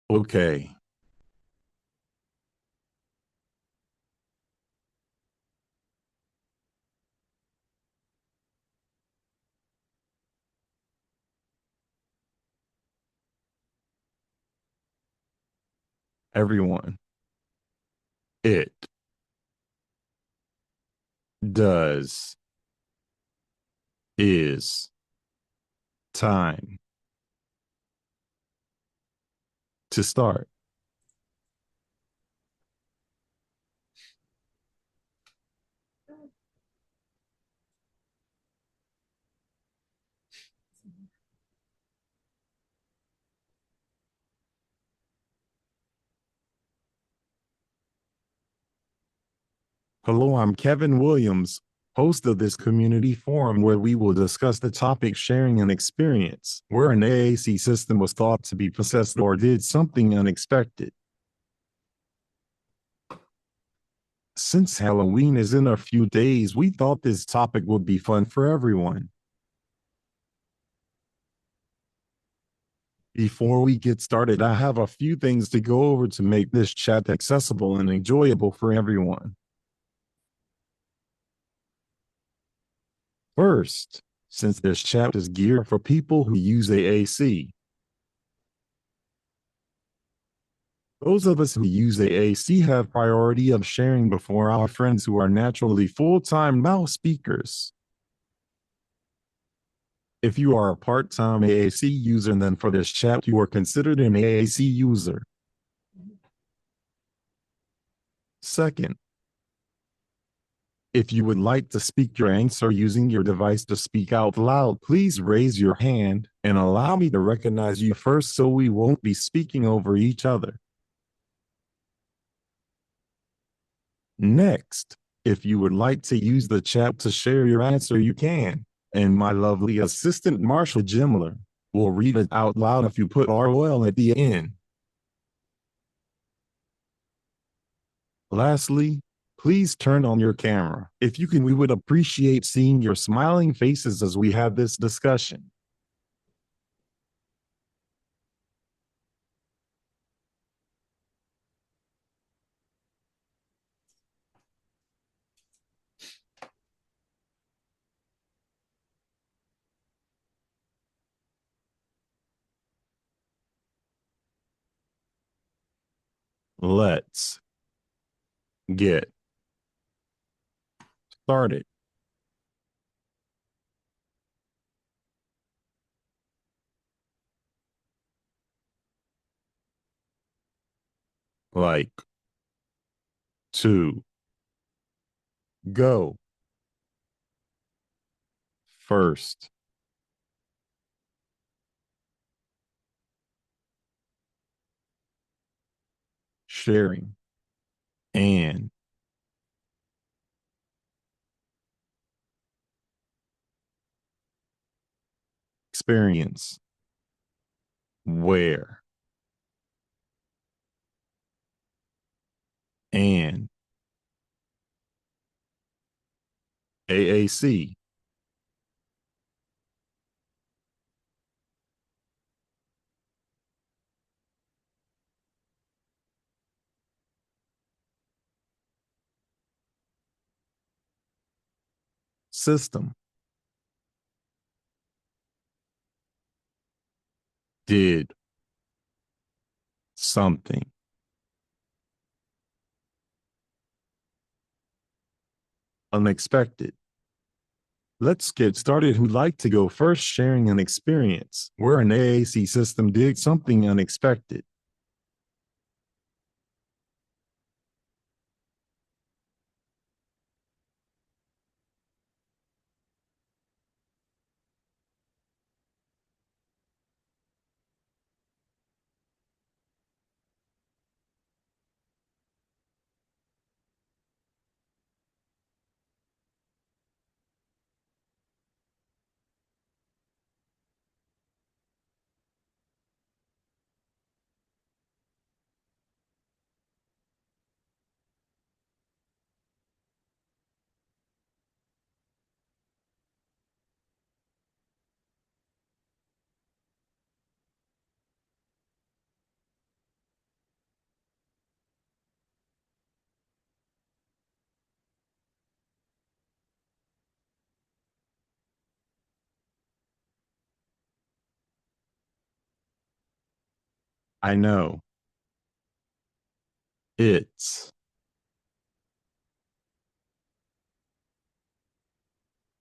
Okay, everyone. It does is time to start. Hello, I'm Kevin Williams, host of this community forum where we will discuss the topic sharing an experience where an AAC system was thought to be possessed or did something unexpected. Since Halloween is in a few days, we thought this topic would be fun for everyone. Before we get started, I have a few things to go over to make this chat accessible and enjoyable for everyone. First, since this chat is geared for people who use AAC, those of us who use AAC have priority of sharing before our friends who are naturally full-time mouse speakers. If you are a part-time AAC user, then for this chat, you are considered an AAC user. Second, if you would like to speak your answer using your device to speak out loud, please raise your hand and allow me to recognize you first so we won't be speaking over each other. Next, if you would like to use the chat to share your answer, you can. And my lovely assistant, Marsha Jimler, will read it out loud if you put ROL at the end. Lastly, please turn on your camera. If you can, we would appreciate seeing your smiling faces as we have this discussion. Let's get started. Like to go first. Sharing and experience where and AAC system did something unexpected. Let's get started. Who'd like to go first? Sharing an experience where an AAC system did something unexpected. I know. It's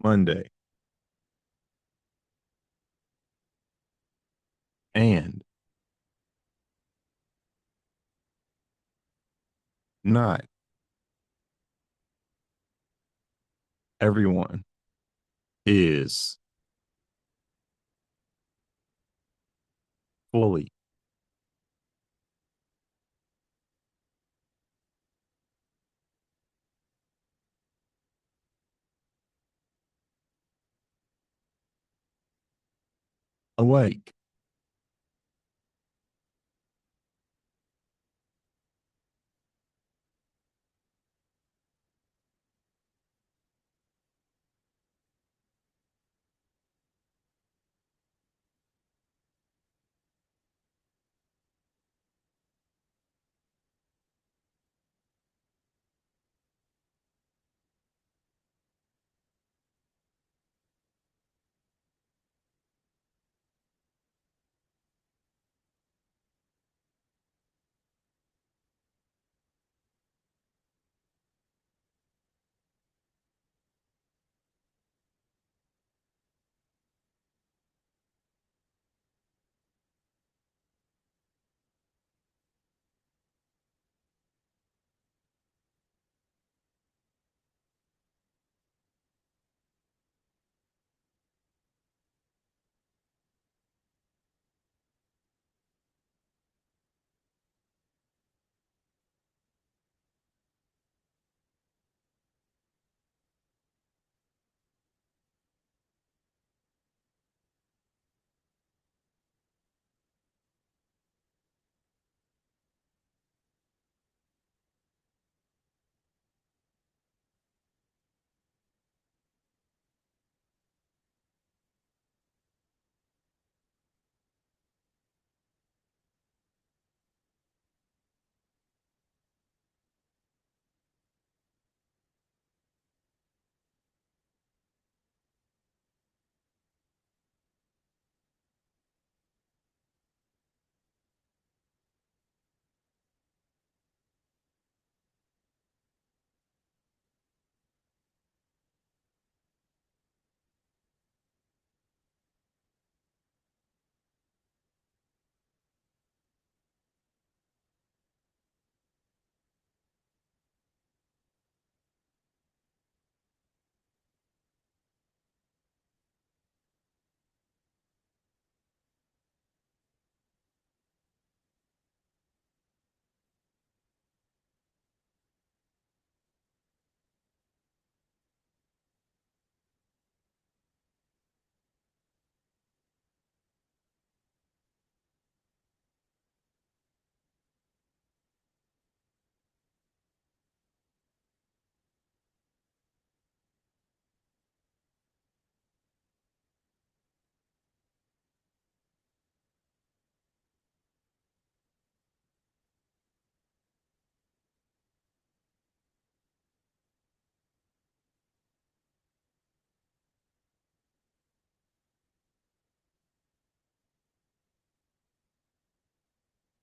Monday. And not everyone is fully awake.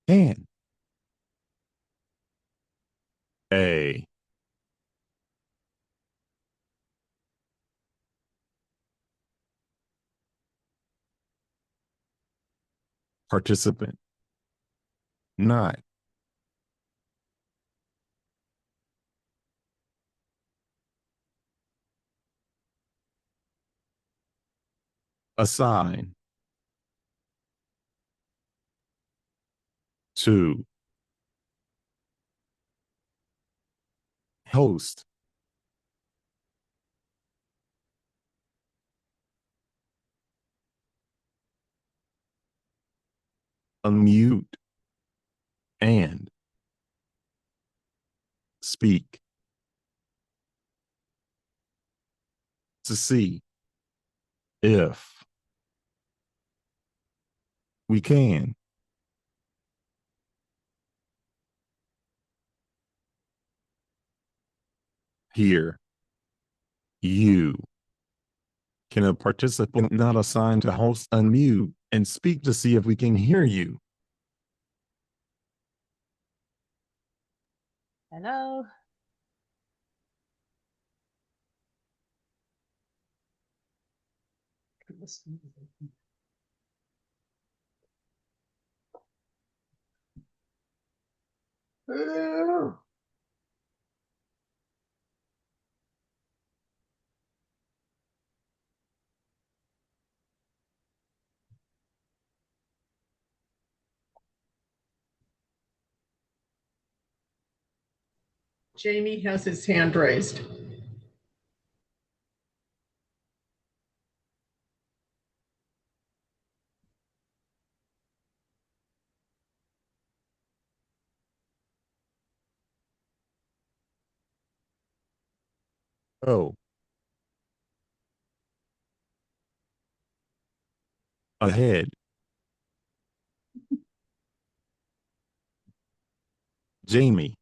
And a participant, not assign to host, unmute, and speak to see if we can hear you. Can a participant not assigned to host unmute and speak to see if we can hear you? Hello. Jamie has his hand raised. Oh, ahead. Jamie.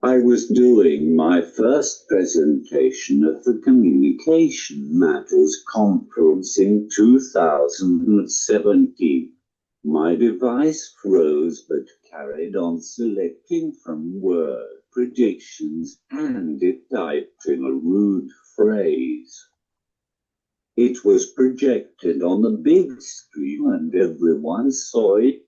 I was doing my first presentation at the Communication Matters Conference in 2017. My device froze but carried on selecting from word predictions and it typed in a rude phrase. It was projected on the big screen and everyone saw it.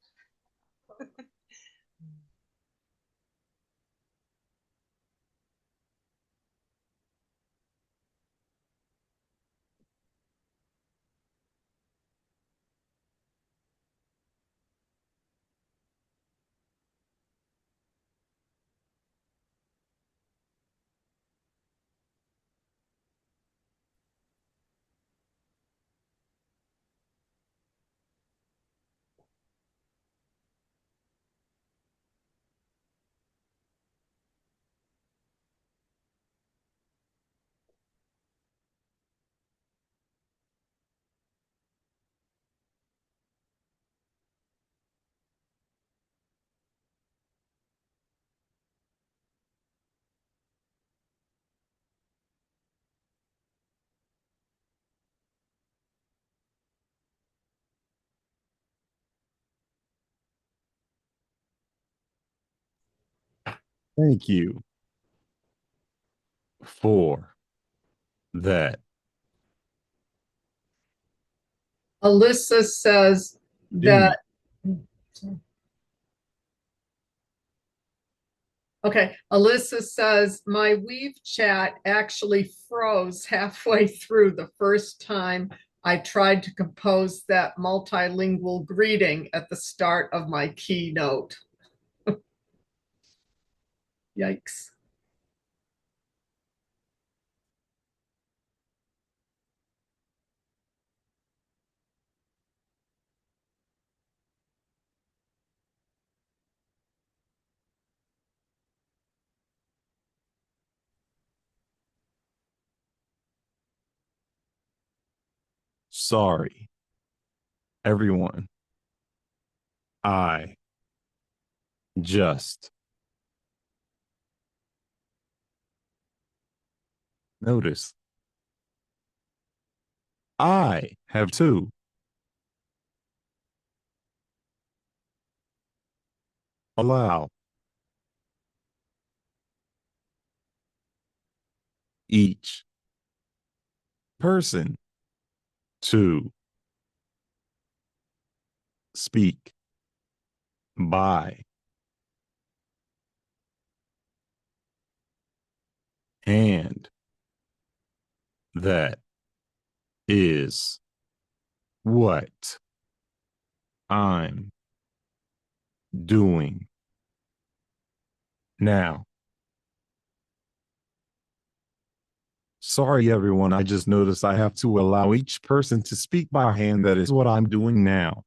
Thank you for that. Alyssa says Jamie. that, okay, Alyssa says my Weave chat actually froze halfway through the first time I tried to compose that multilingual greeting at the start of my keynote. Yikes. Sorry, everyone. I just noticed I have to allow each person to speak by and that is what I'm doing now. Sorry, everyone. I just noticed I have to allow each person to speak by hand. That is what I'm doing now.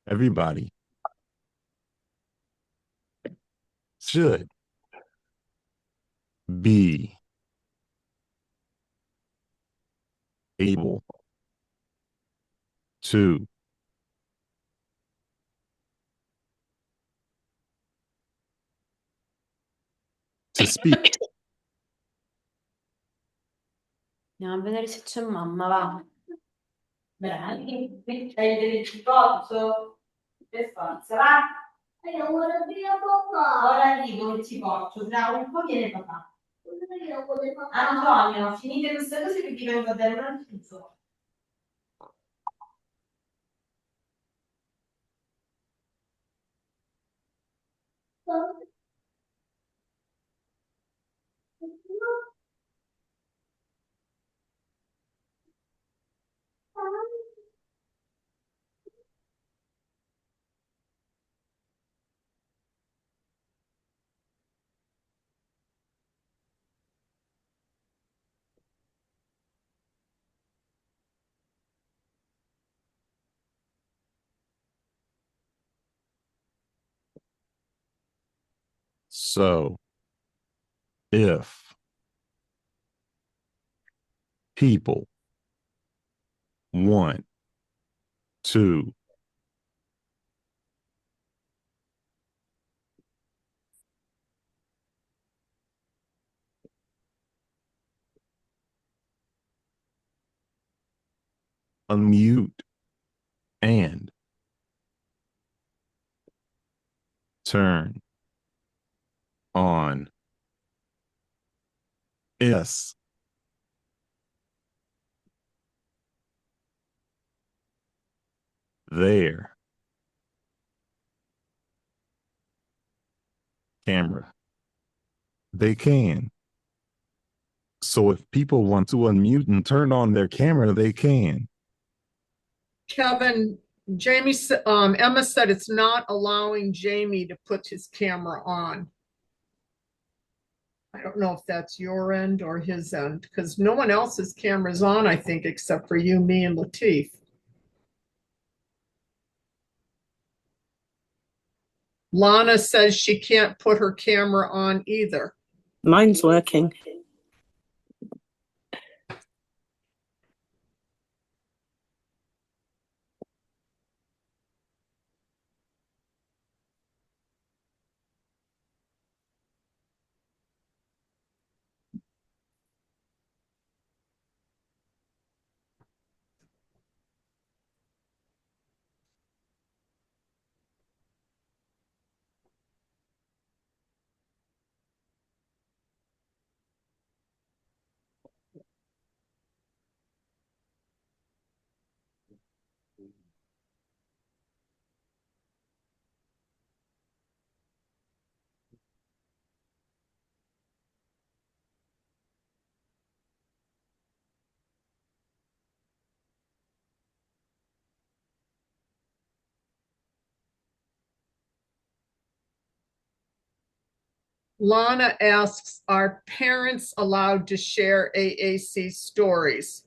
Everybody should be able to speak. Andiamo a vedere se c'è mamma, va. Bravi, hai del cipotto? Per forza, va. Io voglio dire papà. Ora arrivo il cipotto, tra un po' viene papà. Io voglio papà. Antonio, finite queste cose che ti vengo a dare un altro. So if people want to unmute and turn on S their camera, they can. So if people want to unmute and turn on their camera, they can. Kevin, Emma said it's not allowing Jamie to put his camera on. I don't know if that's your end or his end, because no one else's camera's on, I think, except for you, me, and Latif. Lana says she can't put her camera on either. Mine's working. Lana asks, are parents allowed to share AAC stories?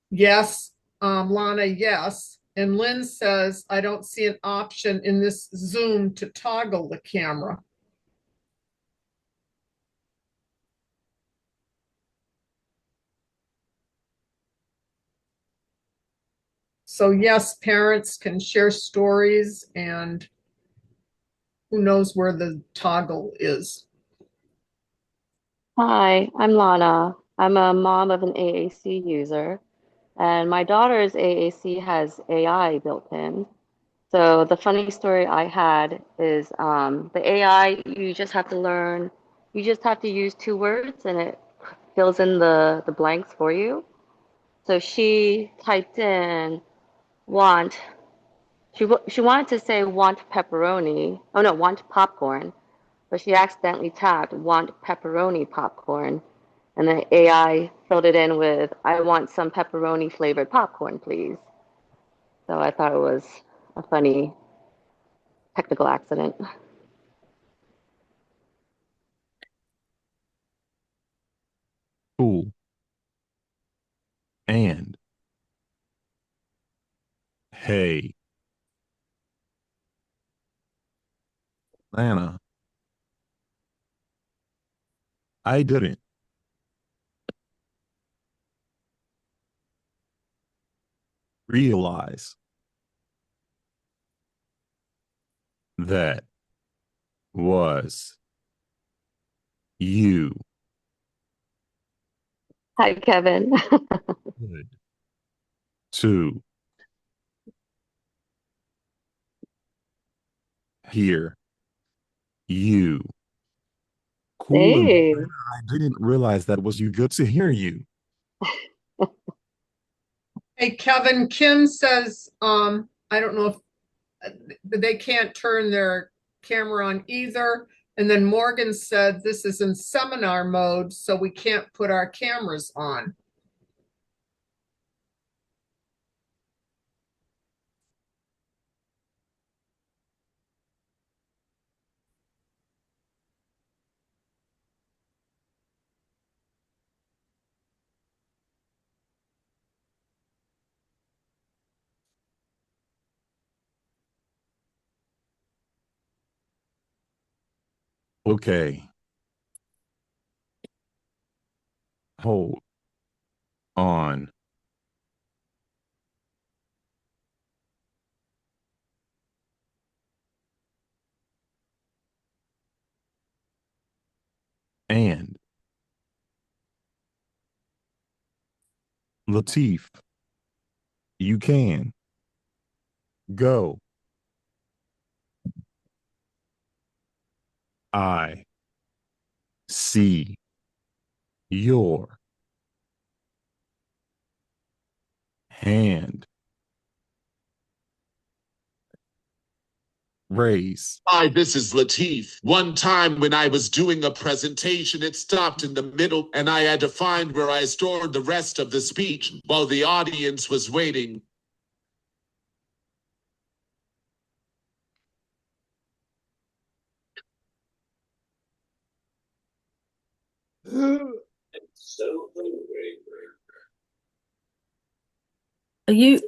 Yes, Lana, yes. And Lynn says, I don't see an option in this Zoom to toggle the camera. So yes, parents can share stories, and who knows where the toggle is. Hi, I'm Lana. I'm a mom of an AAC user, and my daughter's AAC has AI built in. So the funny story I had is the AI, you just have to learn, you just have to use two words and it fills in the blanks for you. So she typed in want, she wanted to say want pepperoni. Oh no, want popcorn. But she accidentally tapped want pepperoni popcorn, and the AI filled it in with I want some pepperoni flavored popcorn, please. So I thought it was a funny technical accident. Cool. And Hey, Lana, I didn't realize that was you. Hi, Kevin. Good. To hear you. Cool. And Hey. I didn't realize that was you. Good to hear you. Hey, Kevin, Kim says, I don't know if they can't turn their camera on either. And then Morgan said this is in seminar mode, so we can't put our cameras on. Okay. Hold on. And Latif, you can go. I see your hand raised. Hi, this is Latif. One time when I was doing a presentation, it stopped in the middle and I had to find where I stored the rest of the speech while the audience was waiting. So hungry. Are you?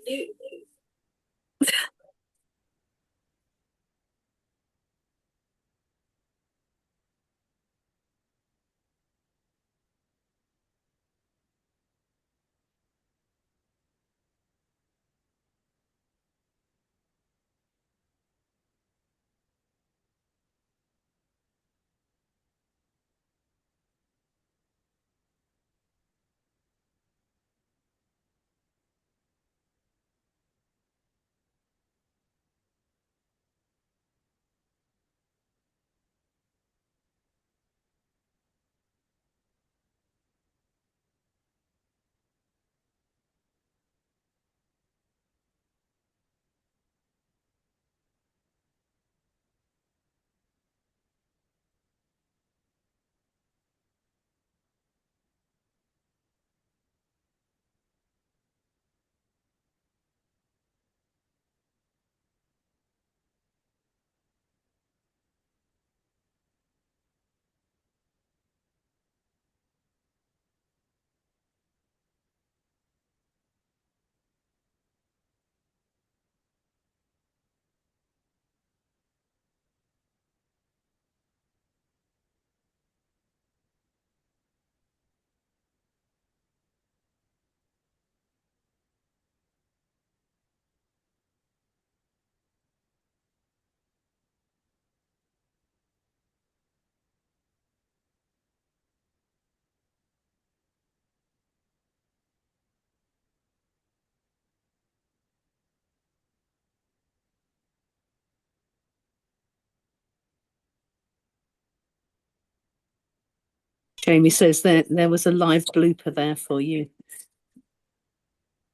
Jamie says that there was a live blooper there for you.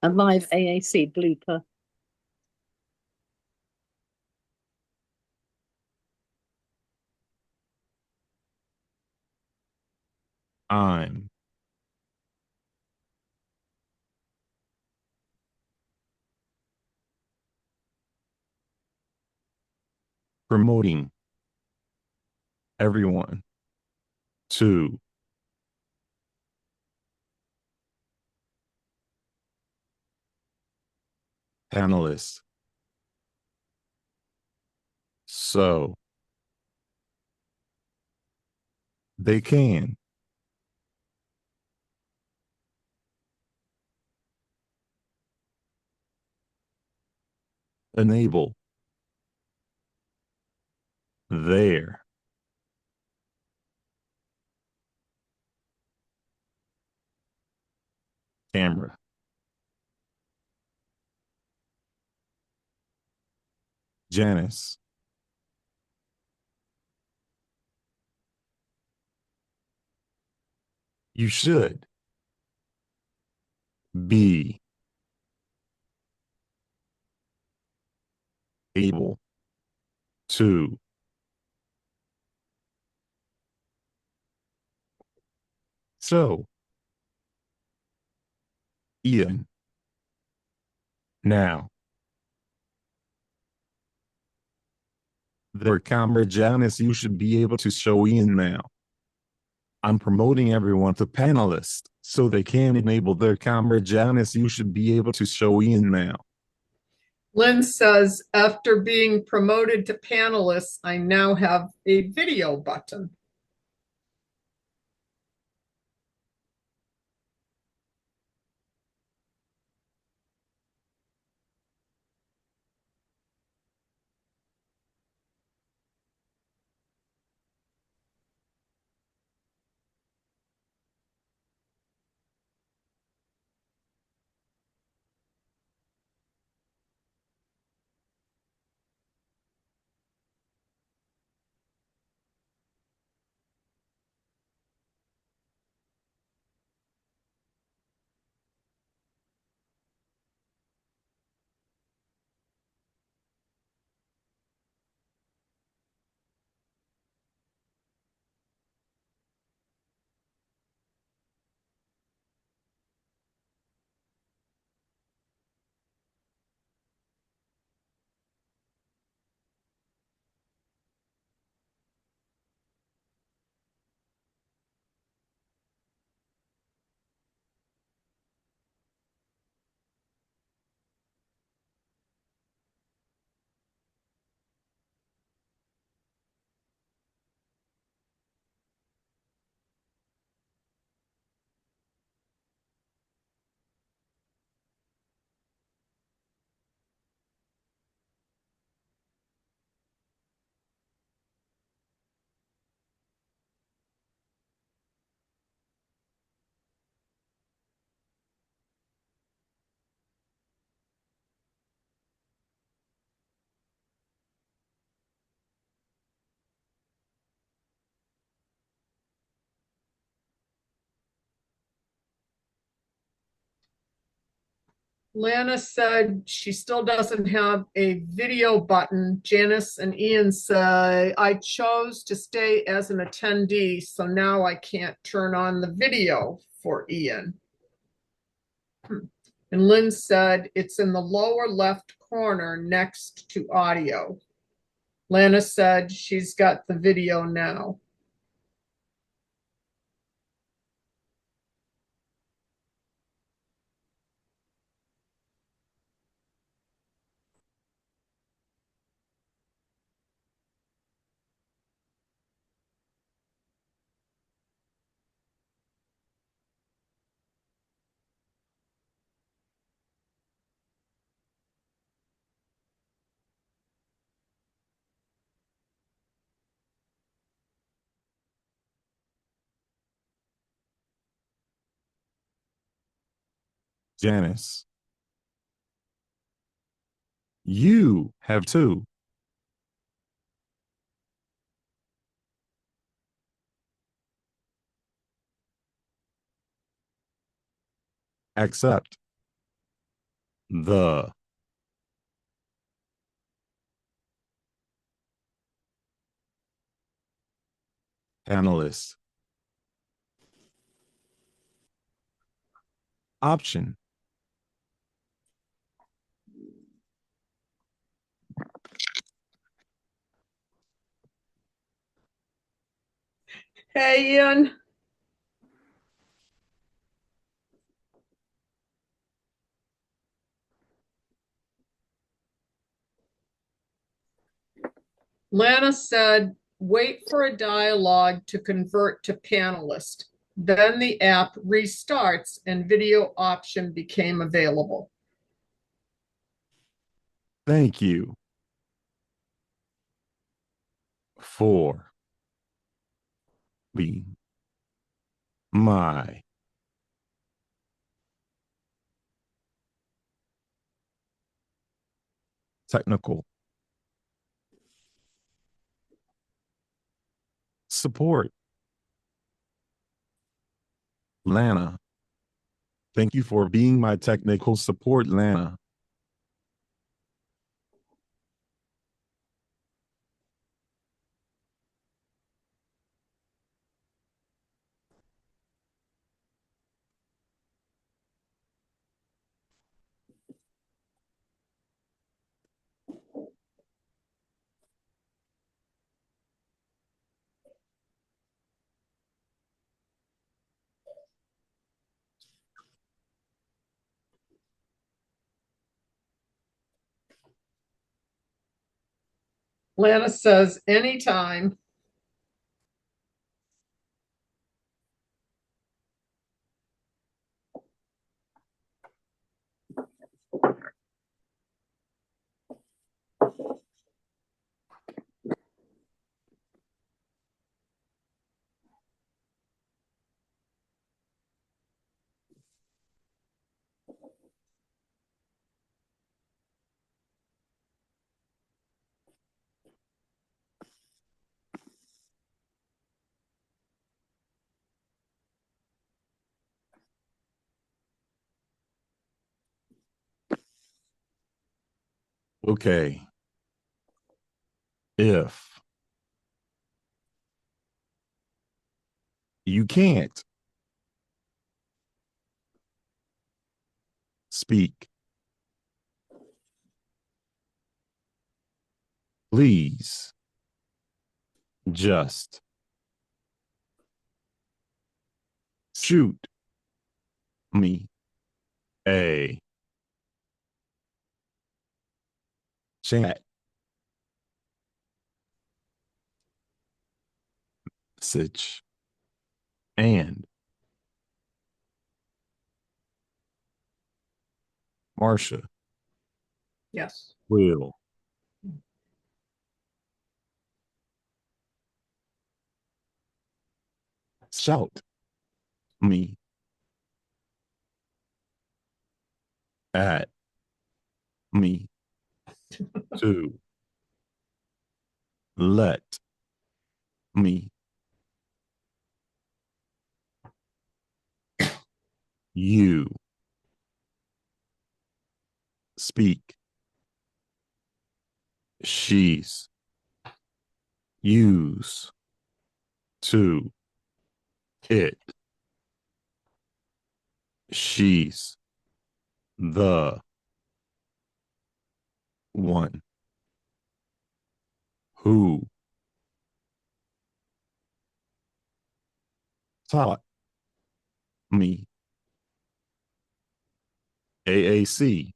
A live AAC blooper. I'm promoting everyone to panelists So they can enable their camera. Janice, you should be able to so Ian now their camera. Janice, you should be able to show Ian now. I'm promoting everyone to panelists so they can enable their camera. Janice, you should be able to show Ian now. Lynn says, after being promoted to panelists, I now have a video button. Lana said she still doesn't have a video button. Janice and Ian say, I chose to stay as an attendee, so now I can't turn on the video for Ian. And Lynn said, it's in the lower left corner next to audio. Lana said she's got the video now. Janice, you have to accept the panelist option. Hey, Ian. Lana said, wait for a dialogue to convert to panelist. Then the app restarts and video option became available. Thank you. 4. Be my technical support. Lana. Thank you for being my technical support, Lana. Lana says, anytime. Okay. If you can't speak, please just shoot me a chat message and Marsha Yes. will shout me at me to let me you speak. She's use to it. She's the one who taught me AAC.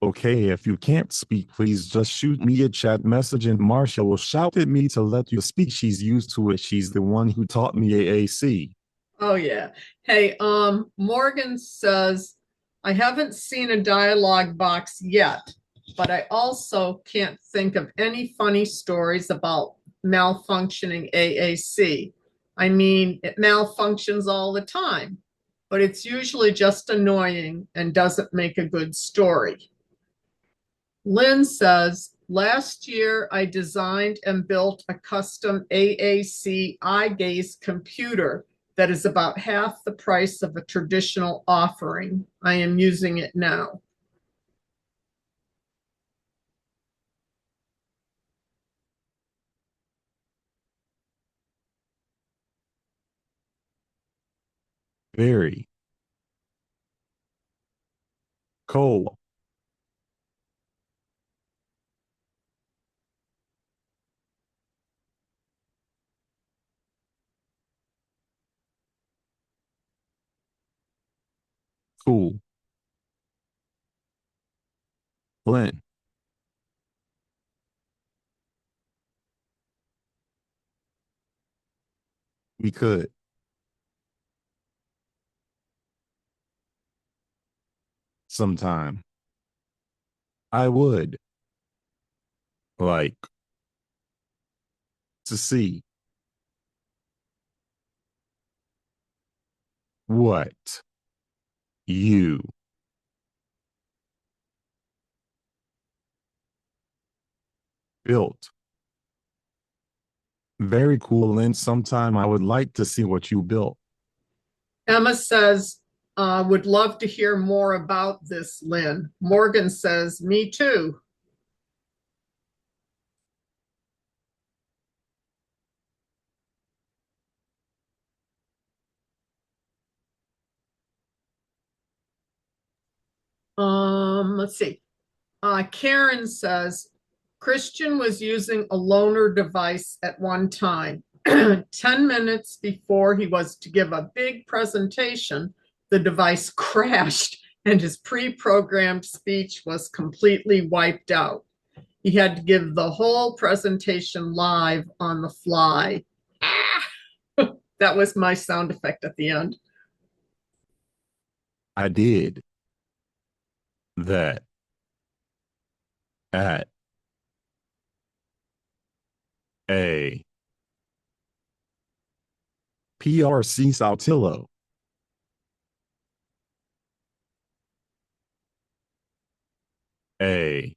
Okay, if you can't speak, please just shoot me a chat message and Marsha will shout at me to let you speak. She's used to it. She's the one who taught me AAC. Oh, yeah. Hey, Morgan says, I haven't seen a dialogue box yet, but I also can't think of any funny stories about malfunctioning AAC. I mean, it malfunctions all the time, but it's usually just annoying and doesn't make a good story. Lynn says, last year I designed and built a custom AAC eye gaze computer that is about half the price of a traditional offering. I am using it now. Very cool. Cool. Lynn. We could. Sometime. I would like to see what you built. Very cool, Lynn. Sometime I would like to see what you built. Emma says, would love to hear more about this, Lynn. Morgan says, me too. Let's see. Karen says, Christian was using a loaner device at one time. 10 minutes before he was to give a big presentation, the device crashed and his pre-programmed speech was completely wiped out. He had to give the whole presentation live on the fly. That was my sound effect at the end. I did that at a PRC Saltillo. A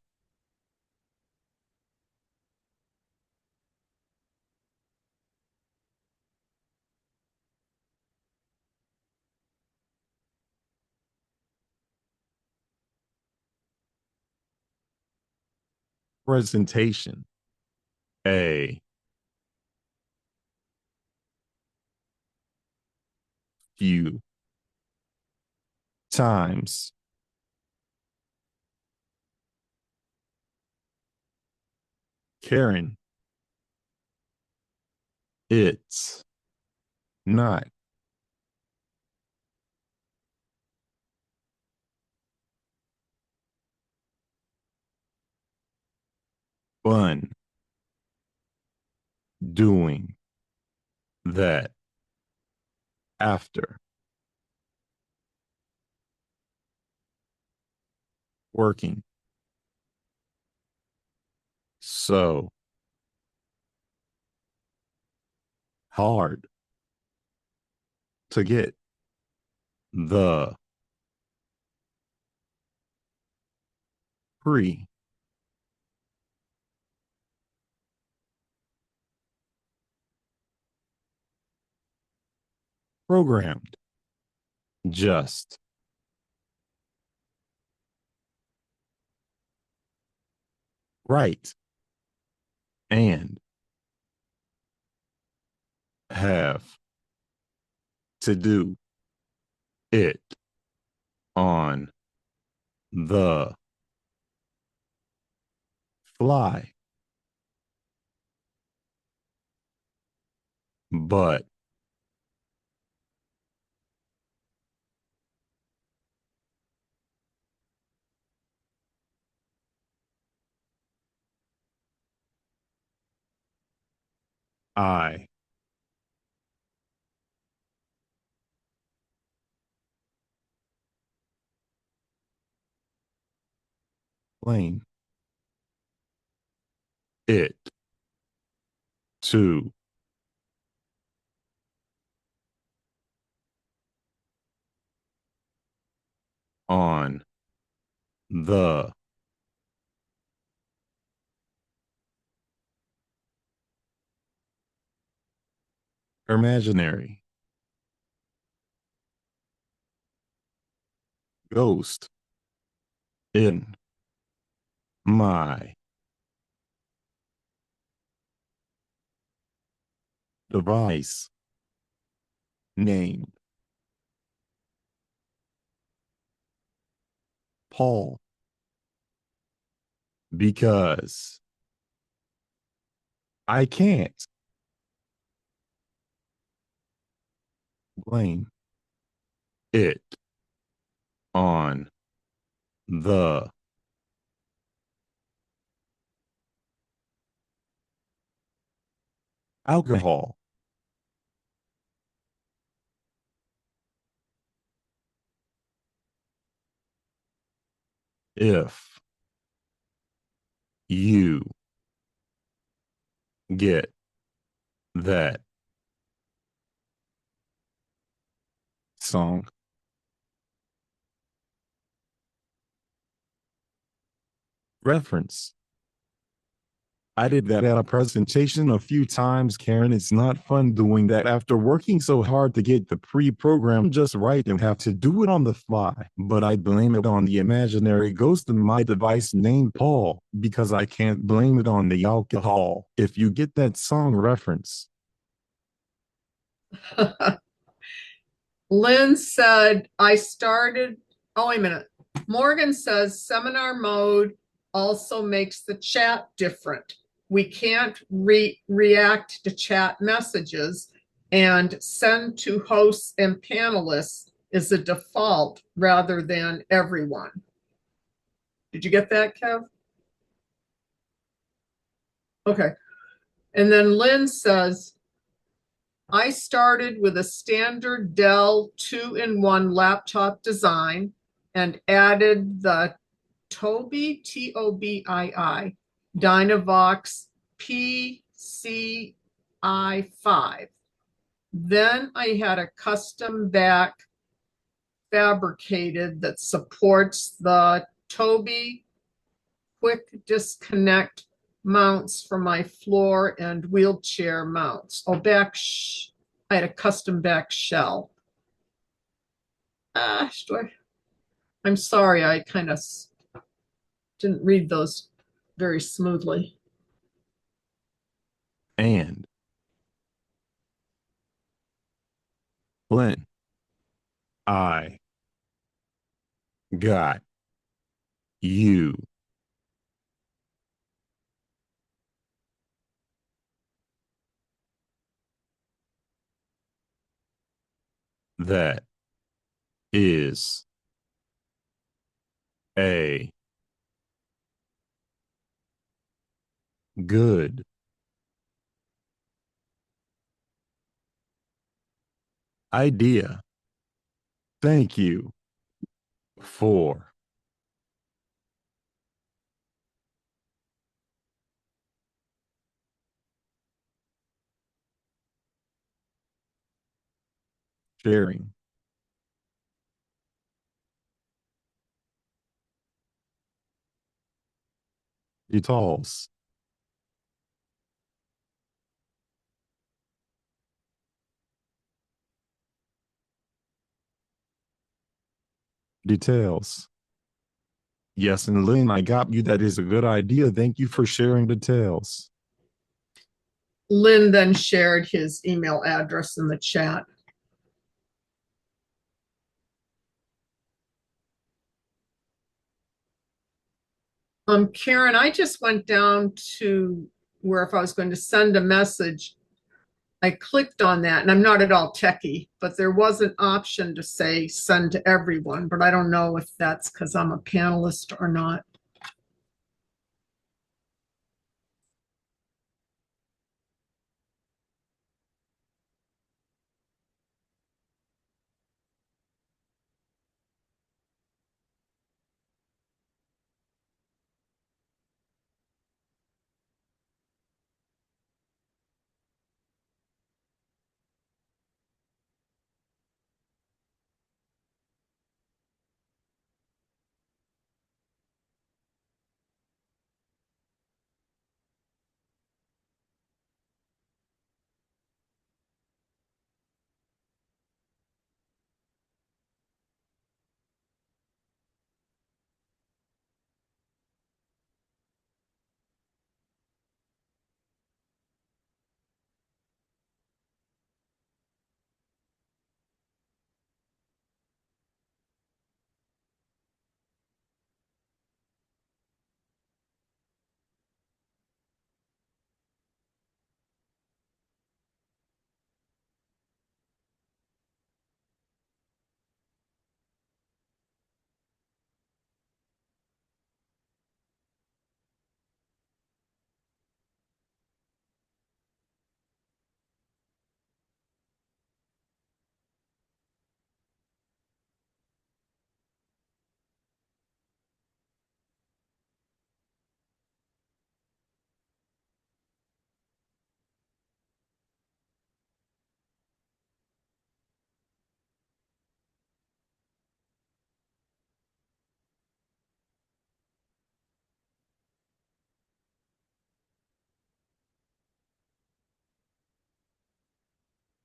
presentation. A few times. Karen, it's not fun doing that after working so hard to get the pre programmed just right and have to do it on the fly. But I blame it to on the imaginary ghost in my device named Paul because I can't blame it on the alcohol If you get that song, reference. I did that at a presentation a few times, Karen. It's not fun doing that after working so hard to get the pre-program just right and have to do it on the fly. But I blame it on the imaginary ghost in my device named Paul, because I can't blame it on the alcohol. If you get that song reference. Lynn said, I started, oh, wait a minute. Morgan says seminar mode also makes the chat different. We can't react to chat messages, and send to hosts and panelists is a default rather than everyone. Did you get that, Kev? Okay. And then Lynn says, I started with a standard Dell 2-in-1 laptop design and added the Tobii, T-O-B-I-I, Dynavox PCI5. Then I had a custom back fabricated that supports the Tobii quick disconnect mounts for my floor and wheelchair mounts. Oh, I had a custom back shell. I'm sorry, I kind of didn't read those very smoothly. And Lynn, I got you. That is a good idea. Thank you for sharing. Details. Details. Yes, and Lynn, I got you. That is a good idea. Thank you for sharing details. Lynn then shared his email address in the chat. Karen, I just went down to where if I was going to send a message, I clicked on that, and I'm not at all techie, but there was an option to say send to everyone, but I don't know if that's because I'm a panelist or not.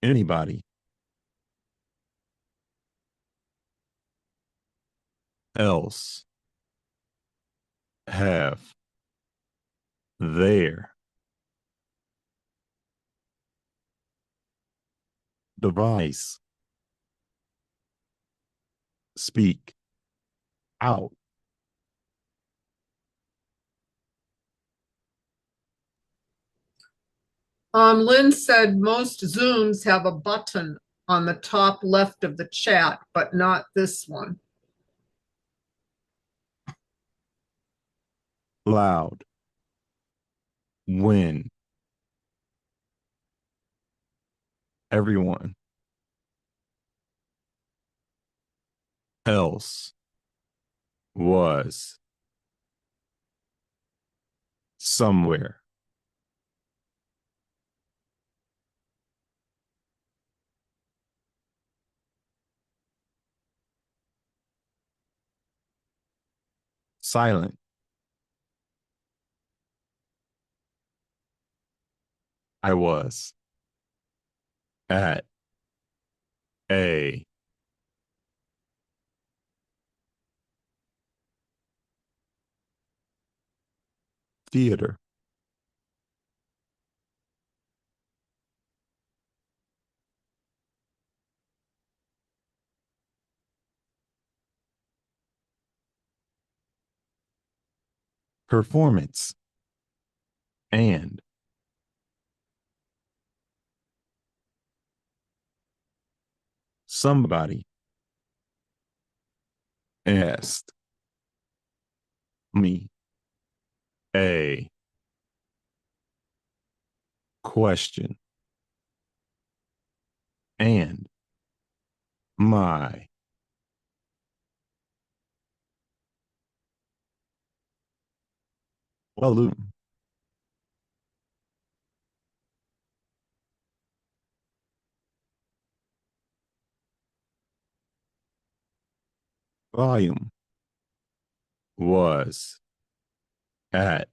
Anybody else have their device speak out? Lynn said most Zooms have a button on the top left of the chat, but not this one. Loud. When everyone else was somewhere. Silent. I was at a theater. Performance. And somebody asked me a question. And my balloon volume was at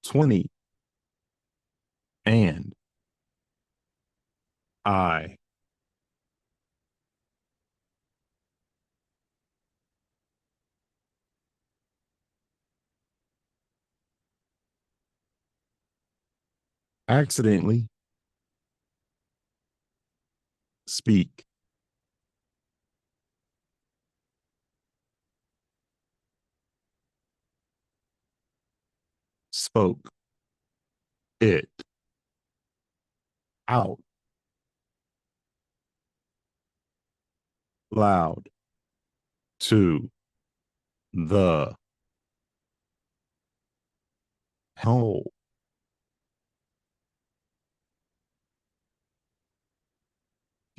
20, and I accidentally speak spoke it out loud to the whole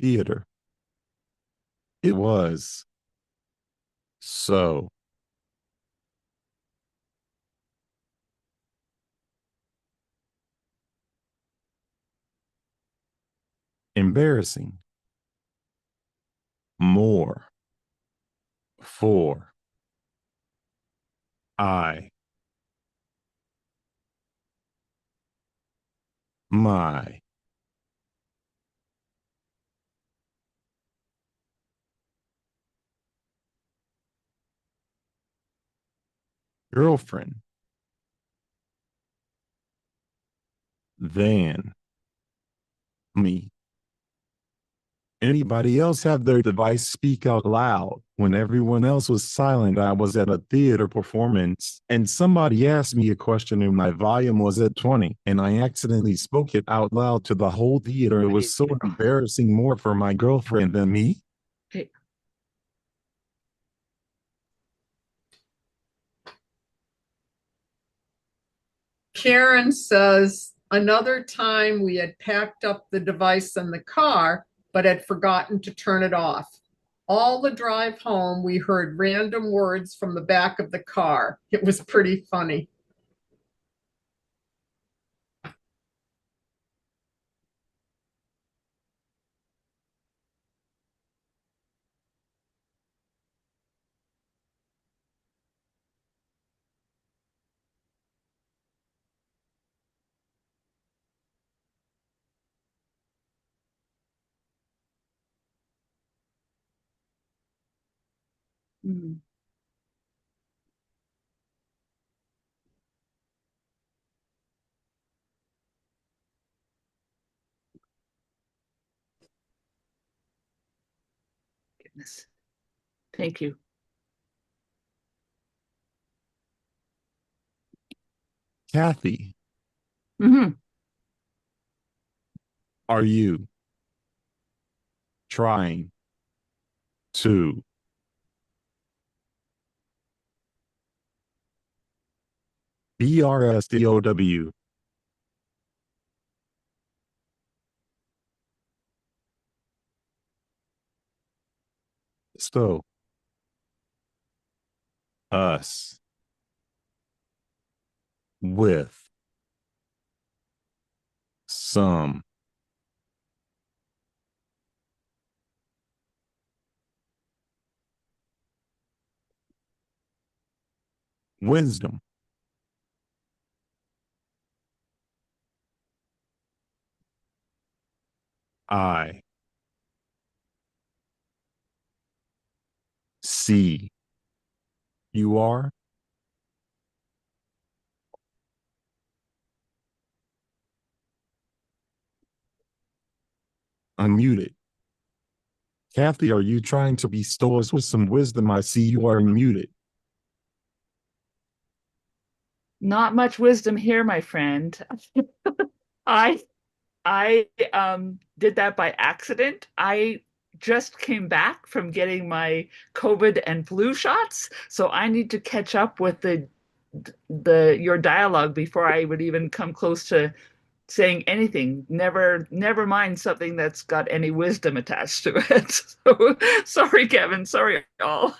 theater. It was so embarrassing. More for I, my girlfriend than me. Anybody else have their device speak out loud? When everyone else was silent, I was at a theater performance and somebody asked me a question and my volume was at 20 and I accidentally spoke it out loud to the whole theater. It was so embarrassing, more for my girlfriend than me. Karen says, another time we had packed up the device in the car, but had forgotten to turn it off. All the drive home, we heard random words from the back of the car. It was pretty funny. Mhm. Goodness. Thank you. Kathy, Hmm. are you trying to BRSDOW so us with some wisdom? I see you are unmuted. Kathy, are you trying to bestow us with some wisdom? I see you are unmuted. Not much wisdom here, my friend. I I did that by accident. I just came back from getting my COVID and flu shots, so I need to catch up with the your dialogue before I would even come close to saying anything. Never mind something that's got any wisdom attached to it. So sorry, Kevin. Sorry, all.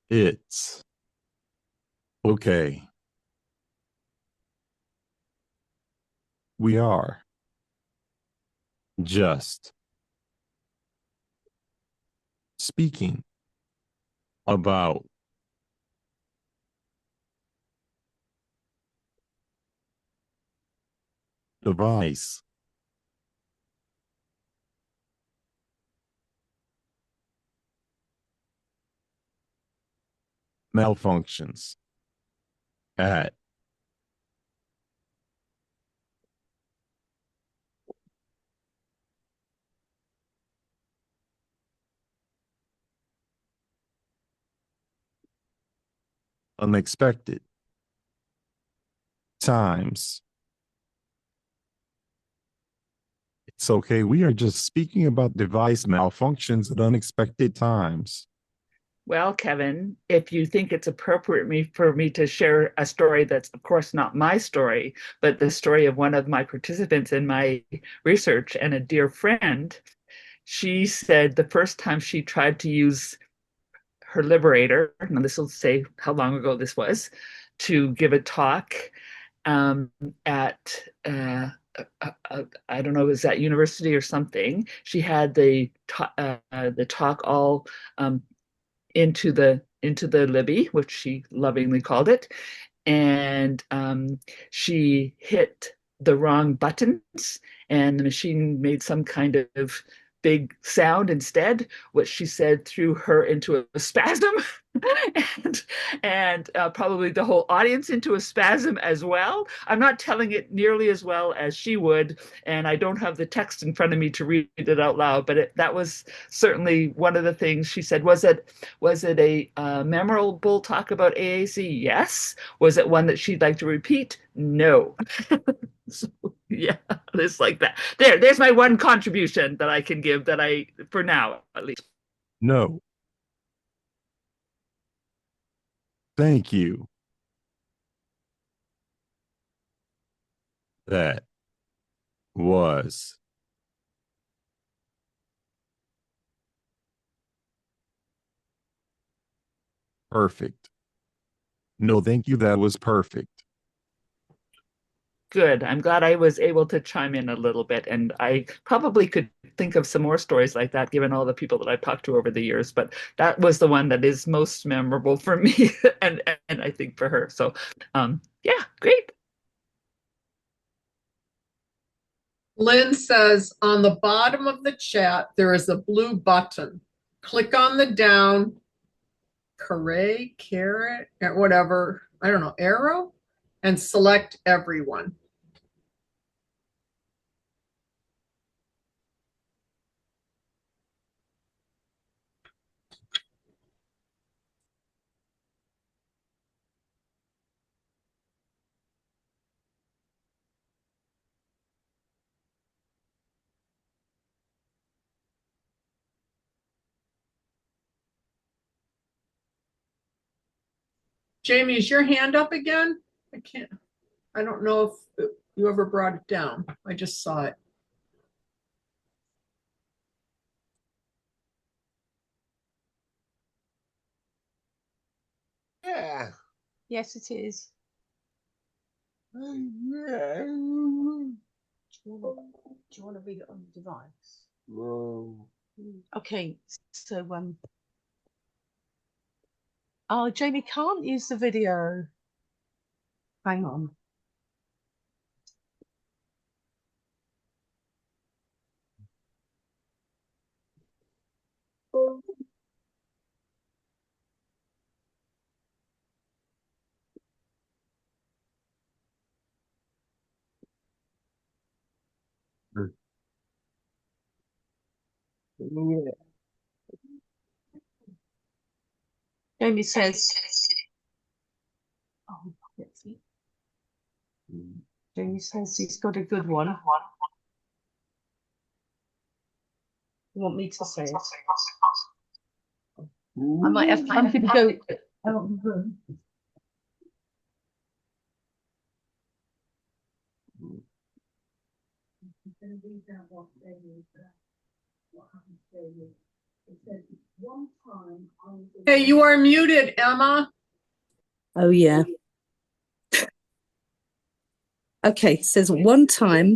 It's okay. We are just speaking about device malfunctions at unexpected times. It's okay. We are just speaking about device malfunctions at unexpected times. Well, Kevin, if you think it's appropriate for me to share a story that's, of course, not my story, but the story of one of my participants in my research and a dear friend, she said the first time she tried to use her Liberator, now this will say how long ago this was, to give a talk at I don't know, it was at university or something. She had the talk all into the Libby, which she lovingly called it, and she hit the wrong buttons, and the machine made some kind of big sound instead, which she said threw her into a spasm, and probably the whole audience into a spasm as well. I'm not telling it nearly as well as she would, and I don't have the text in front of me to read it out loud. But that was certainly one of the things she said. Was it a memorable talk about AAC? Yes. Was it one that she'd like to repeat? No. So, yeah, it's like that. There's my one contribution that I can give that for now, at least. No, thank you. That was perfect. No, thank you. That was perfect. Good. I'm glad I was able to chime in a little bit, and I probably could think of some more stories like that, given all the people that I've talked to over the years. But that was the one that is most memorable for me, and I think for her. So, yeah, great. Lynn says on the bottom of the chat, there is a blue button. Click on the down, carrot, or whatever, I don't know, arrow, and select everyone. Jamie, is your hand up again? I don't know if you ever brought it down. I just saw it. Yeah. Yes, it is. Do Do you want to read it on the device? No. Okay, so oh, Jamie can't use the video. Hang on. Yeah. Jamie says, oh, let's see. Jamie says he's got a good one. You want me to say it? I might have. I'm going to go out of the room. Hey, you are muted, Emma. Oh, yeah. Okay, it says one time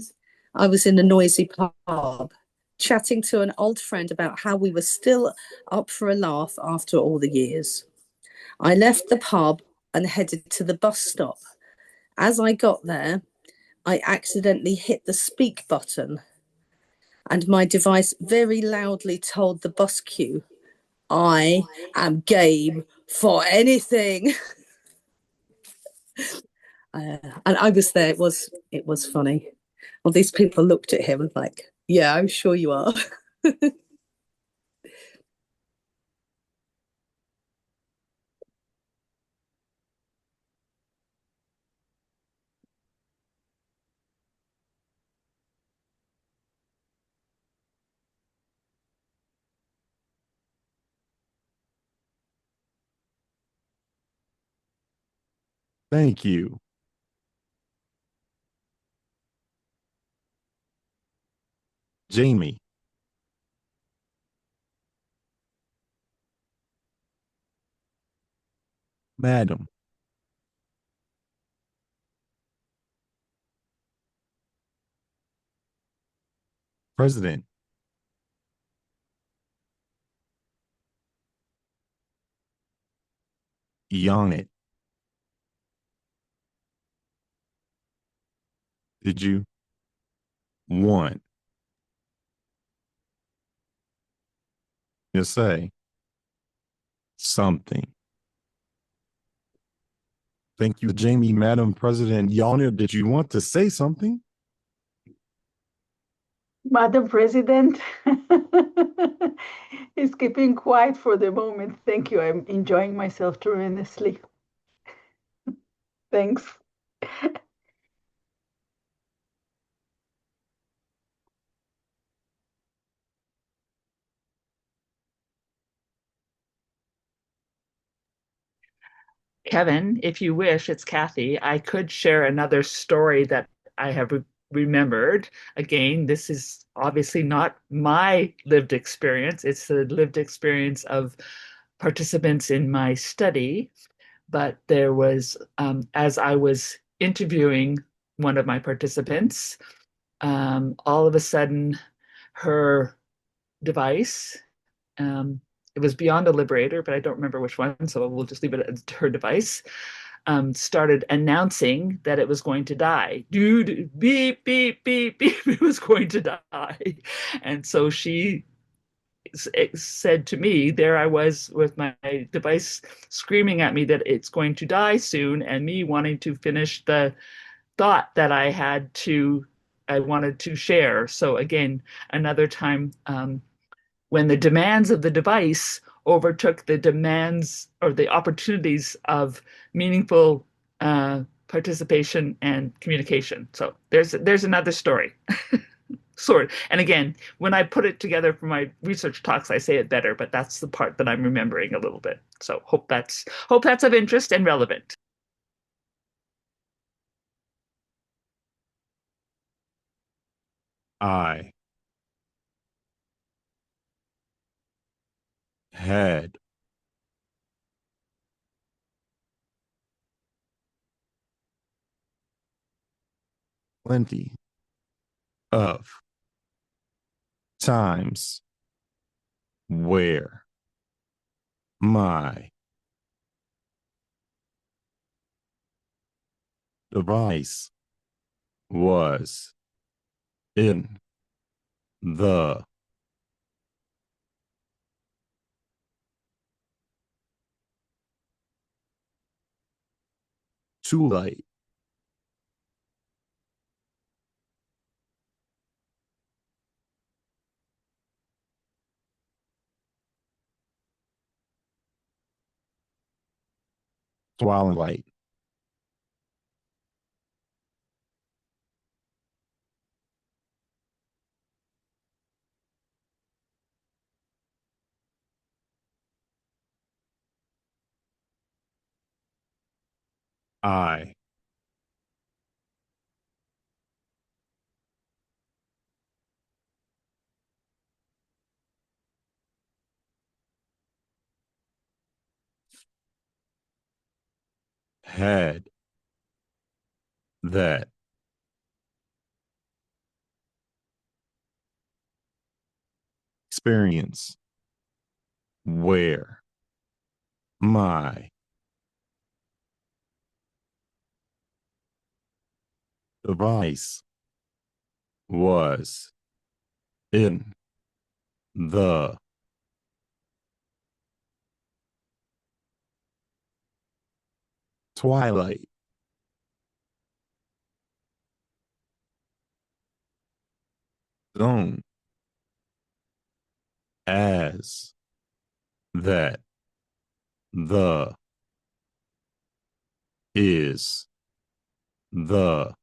I was in a noisy pub chatting to an old friend about how we were still up for a laugh after all the years. I left the pub and headed to the bus stop. As I got there, I accidentally hit the speak button and my device very loudly told the bus queue, I am game for anything. And I was there. It was funny. Well, these people looked at him and like, yeah, I'm sure you are. Thank you. Jamie. Madam. President. Yonit. Did you want to say something? Thank you, Jamie. Madam President Yonit, did you want to say something? Madam President is keeping quiet for the moment. Thank you. I'm enjoying myself tremendously. Thanks. Kevin, if you wish, it's Kathy. I could share another story that I have remembered. Again, this is obviously not my lived experience, it's the lived experience of participants in my study. But there was, as I was interviewing one of my participants, all of a sudden her device, it was beyond a Liberator, but I don't remember which one, so we'll just leave it at her device, started announcing that it was going to die. Dude, beep, beep, beep, beep, it was going to die. And so she said to me, there I was with my device screaming at me that it's going to die soon, and me wanting to finish the thought that I wanted to share. So again, another time when the demands of the device overtook the demands or the opportunities of meaningful participation and communication. So there's another story. Sort. And again, when I put it together for my research talks, I say it better, but that's the part that I'm remembering a little bit. So hope that's of interest and relevant. I had plenty of times where my device was in the twilight. Twilight. I had that experience where my device was in the twilight. Zone as that the is the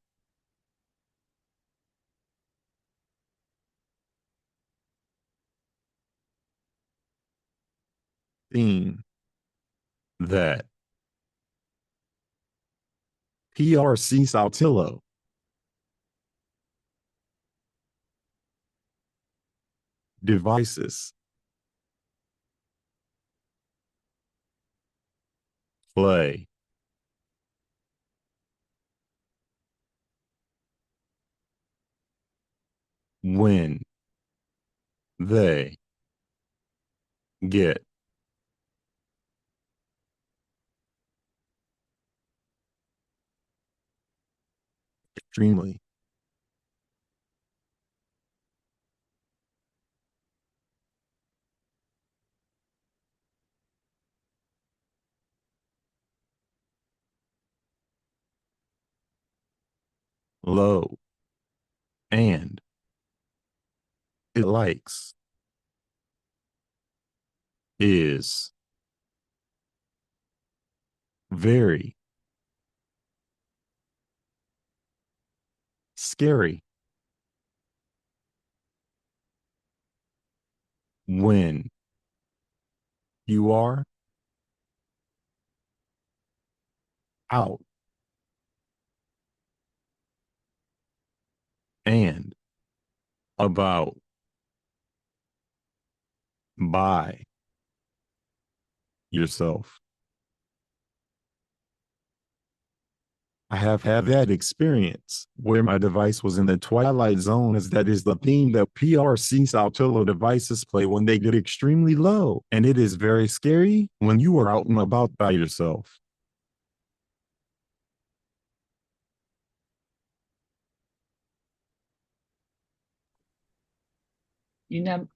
theme that PRC Saltillo devices play when they get extremely low and it likes is very scary when you are out and about by yourself. I have had that experience where my device was in the twilight zone, as that is the theme that PRC Saltillo devices play when they get extremely low. And it is very scary when you are out and about by yourself. You know,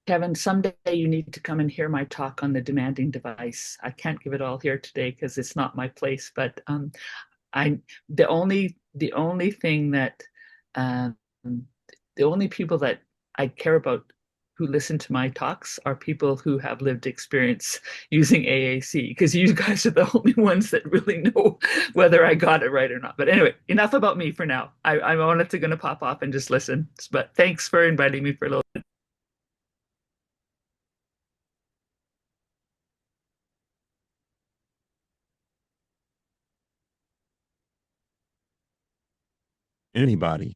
Kevin, someday you need to come and hear my talk on the demanding device. I can't give it all here today because it's not my place, but the only thing that the only people that I care about who listen to my talks are people who have lived experience using AAC, because you guys are the only ones that really know whether I got it right or not. But anyway, enough about me for now. I wanted to gonna pop off and just listen. But thanks for inviting me for a little bit. Anybody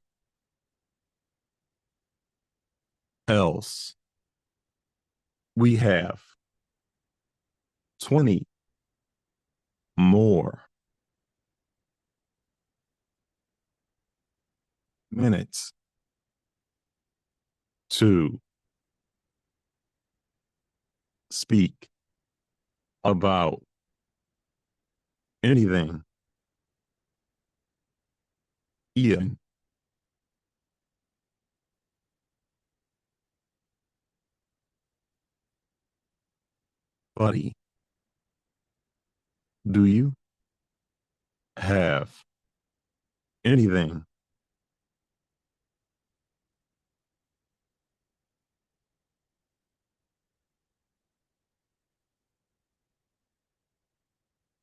else? We have 20 more minutes to speak about anything. Ian. Buddy, do you have anything?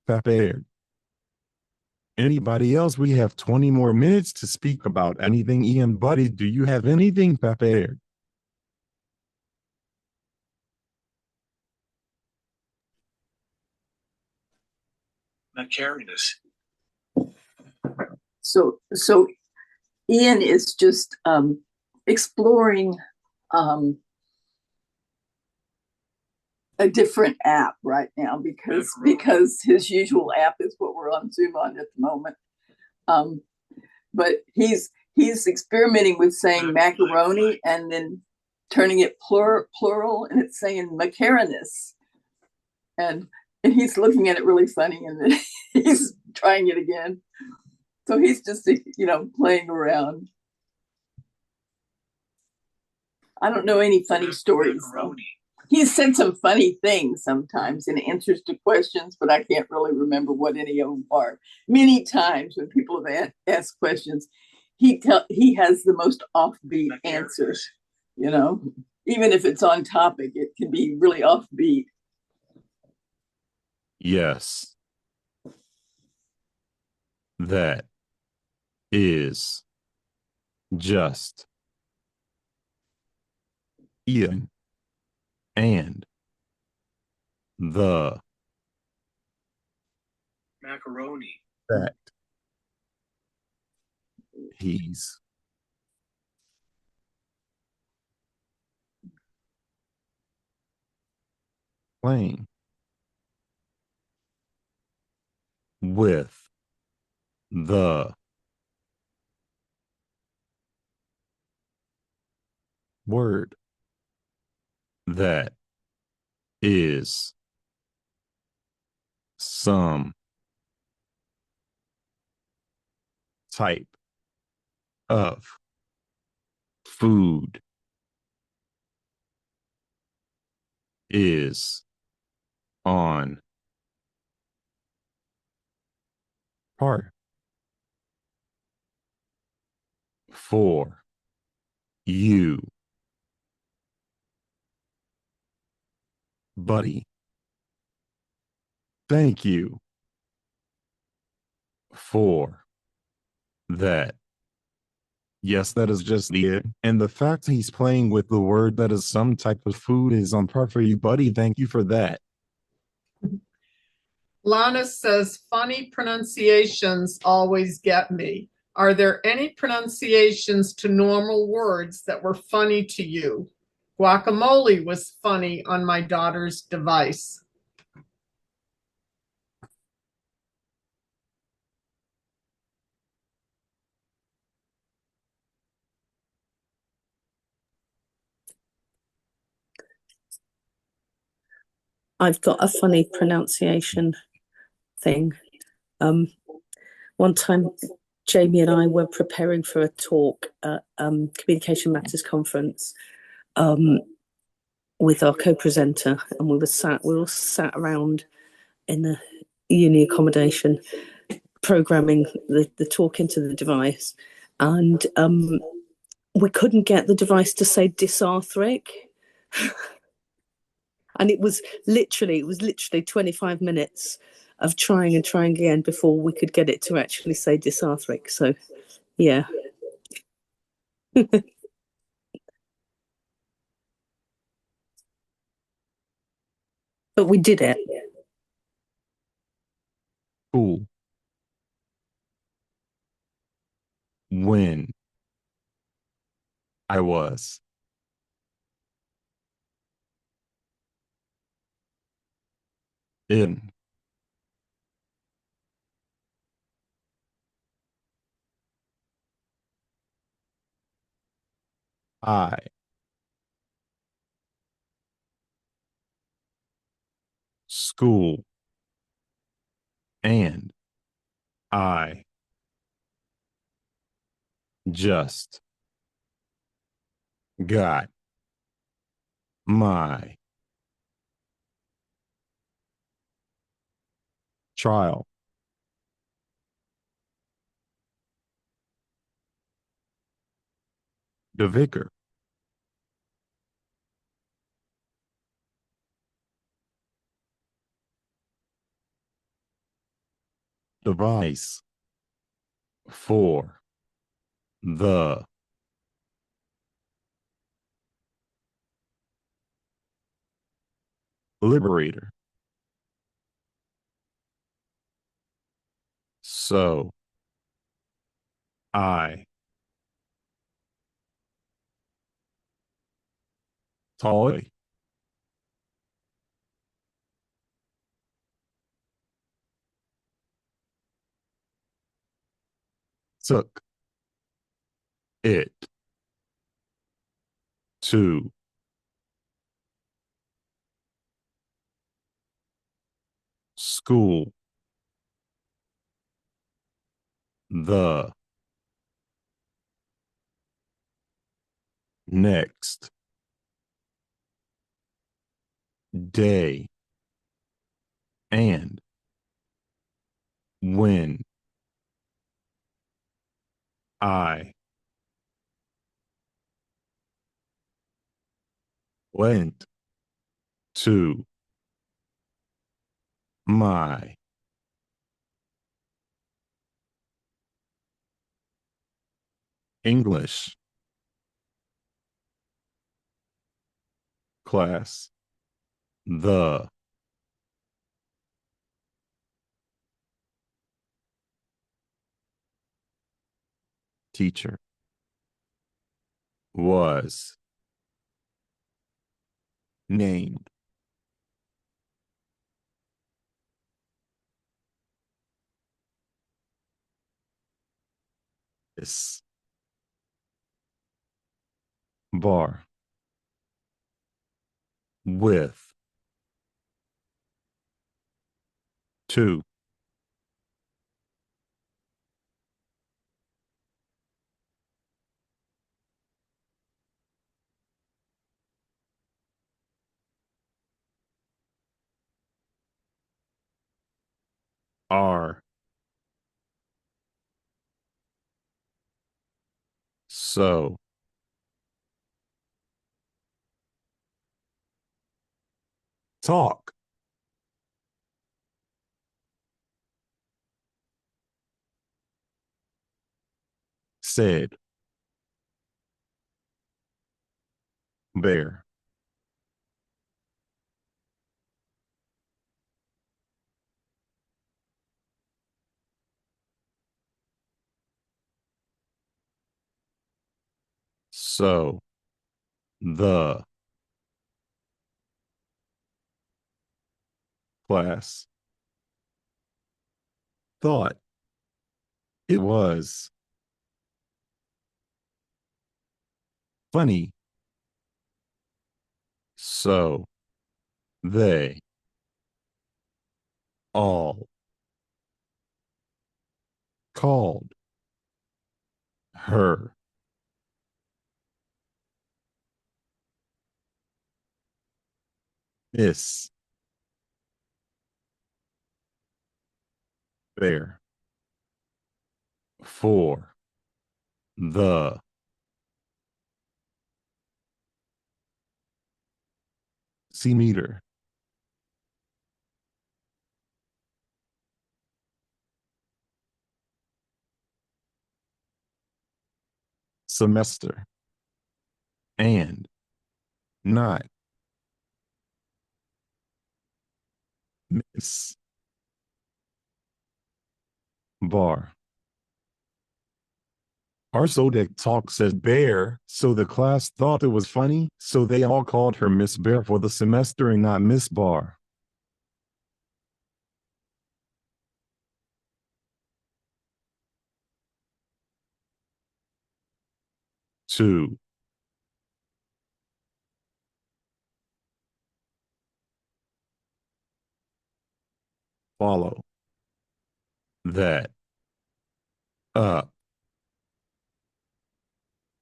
Prepared. Anybody else? We have 20 more minutes to speak about anything. Ian, buddy, do you have anything prepared? Macarinus. So Ian is just exploring a different app right now because his usual app is what we're on Zoom on at the moment. But he's experimenting with saying macaroni and then turning it plural, and it's saying macarinus. And he's looking at it really funny, and then he's trying it again. So he's just, playing around. I don't know any funny stories. He's said some funny things sometimes in answers to questions, but I can't really remember what any of them are. Many times when people have asked questions, he has the most offbeat answers. Even if it's on topic, it can be really offbeat. Yes. That is just Ian and the macaroni that he's playing with the word that is some type of food is on par for you, buddy. Thank you for that. Yes, that is just it. And the fact he's playing with the word that is some type of food is on par for you, buddy. Thank you for that. Lana says, funny pronunciations always get me. Are there any pronunciations to normal words that were funny to you? Guacamole was funny on my daughter's device. I've got a funny pronunciation thing. One time, Jamie and I were preparing for a talk at Communication Matters Conference, with our co-presenter, and we were all sat around in the uni accommodation programming the talk into the device, and we couldn't get the device to say dysarthric. And it was literally 25 minutes of trying and trying again before we could get it to actually say dysarthric. So yeah. But we did it. Cool. When I was in I school and I just got my trial. The vicar. Device for the liberator. So I toy took it to school. The next day, and when I went to my English class, the teacher was named this bar with 2 are so talk said bear. So the class thought it was funny. So they all called her Miss Bear. 4. The C-meter. Semester. And not Miss Bar. Our Zodiac talk said Bear, so the class thought it was funny, so they all called her Miss Bear for the semester and not Miss Bar. Two. Follow that up.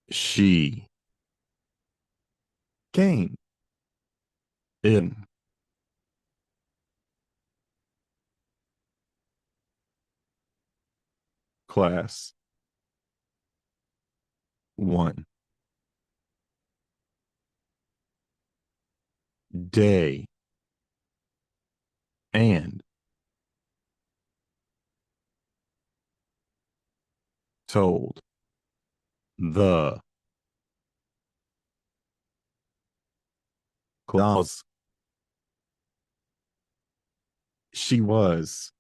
She came in class 1 day and told the class she was freaked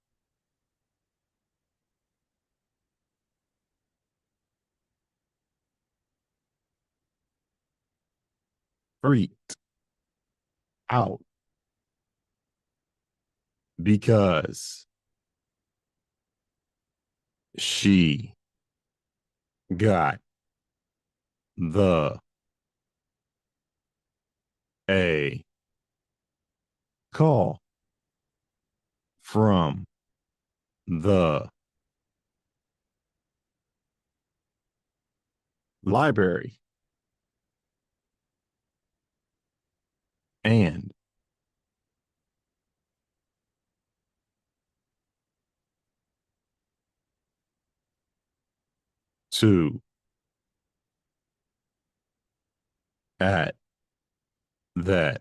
out because she got a call from the library and two at that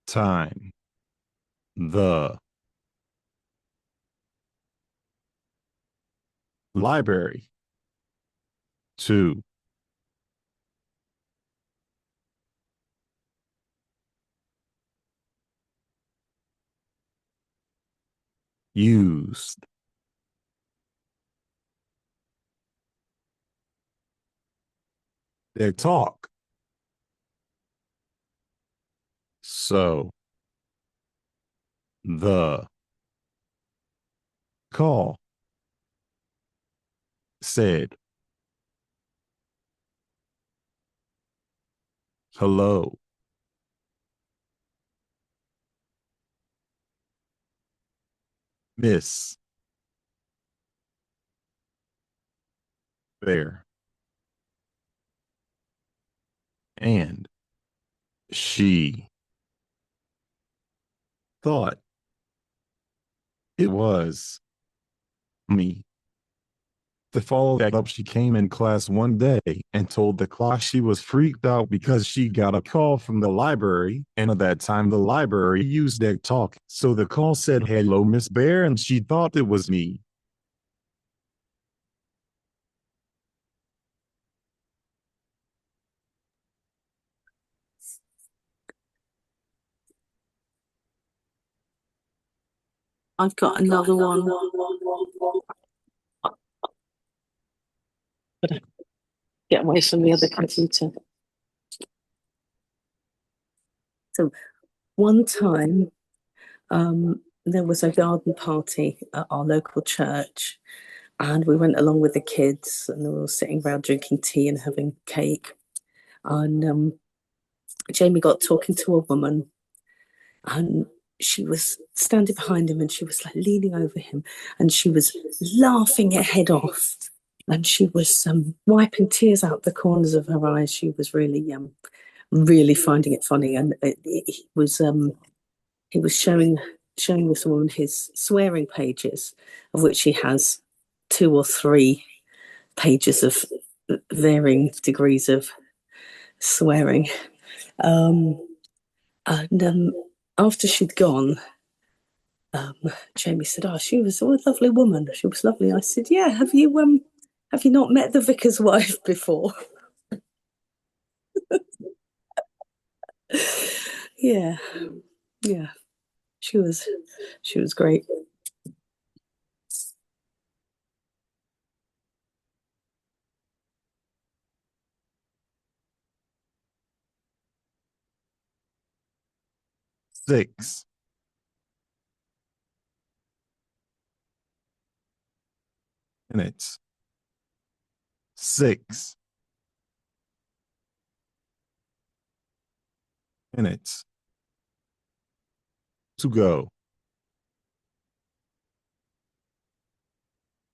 time the library to used their talk. So the call said, hello. Miss Bear. And she thought it was me. To follow that up, she came in class one day and told the class she was freaked out because she got a call from the library, and at that time the library used their talk. So the call said, hello, Miss Bear, and she thought it was me. I've got another one. But get away from the other computer. So one time, there was a garden party at our local church, and we went along with the kids, and we were all sitting around drinking tea and having cake. And Jamie got talking to a woman, and she was standing behind him, and she was like leaning over him, and she was laughing her head off, and she was wiping tears out the corners of her eyes. She was really really finding it funny. And he was showing this woman his swearing pages, of which he has 2 or 3 pages of varying degrees of swearing. And after she'd gone, Jamie said, "Oh, she was a lovely woman. She was lovely." I said, "Yeah. Have you not met the vicar's wife before?" Yeah, yeah. She was great. Six. Minutes. 6 minutes to go.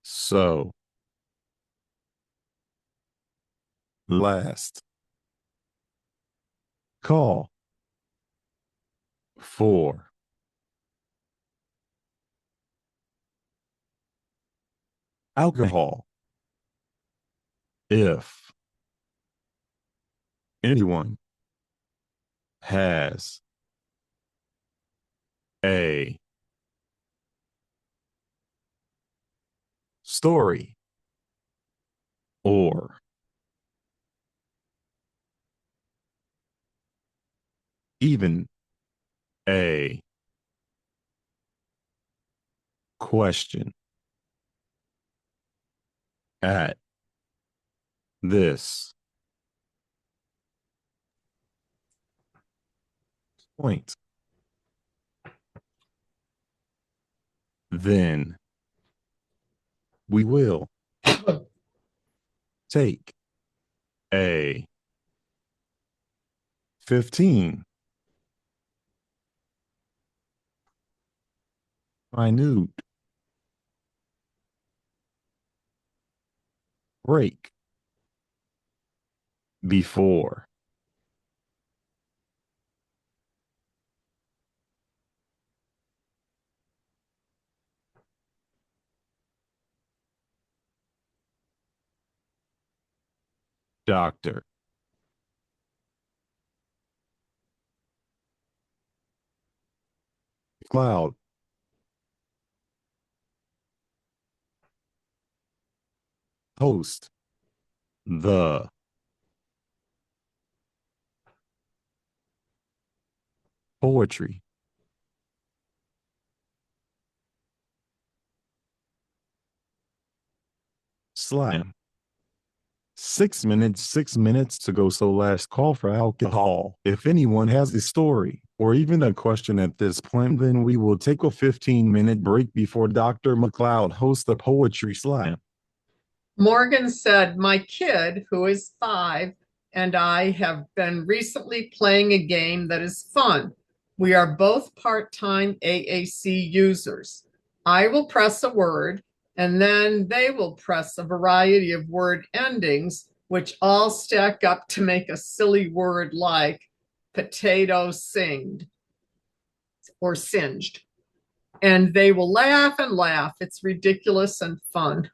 So, last call for alcohol. If anyone has a story or even a question at this point, then we will take a 15 minute break before Dr. Cloud host the poetry slam. 6 minutes to go. So last call for alcohol. If anyone has a story or even a question at this point, then we will take a 15-minute break before Dr. McLeod hosts the poetry slam. Morgan said, "My kid, who is 5, and I have been recently playing a game that is fun. We are both part-time AAC users. I will press a word, and then they will press a variety of word endings, which all stack up to make a silly word like potato singed or singed. And they will laugh and laugh. It's ridiculous and fun."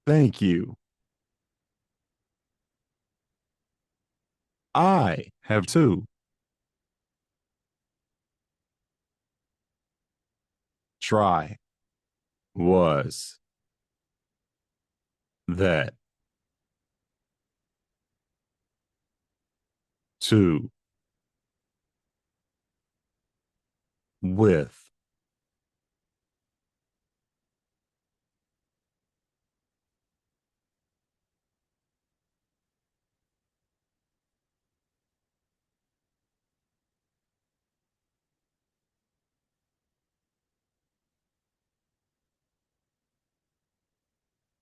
Thank you. I have 2. Try was that to with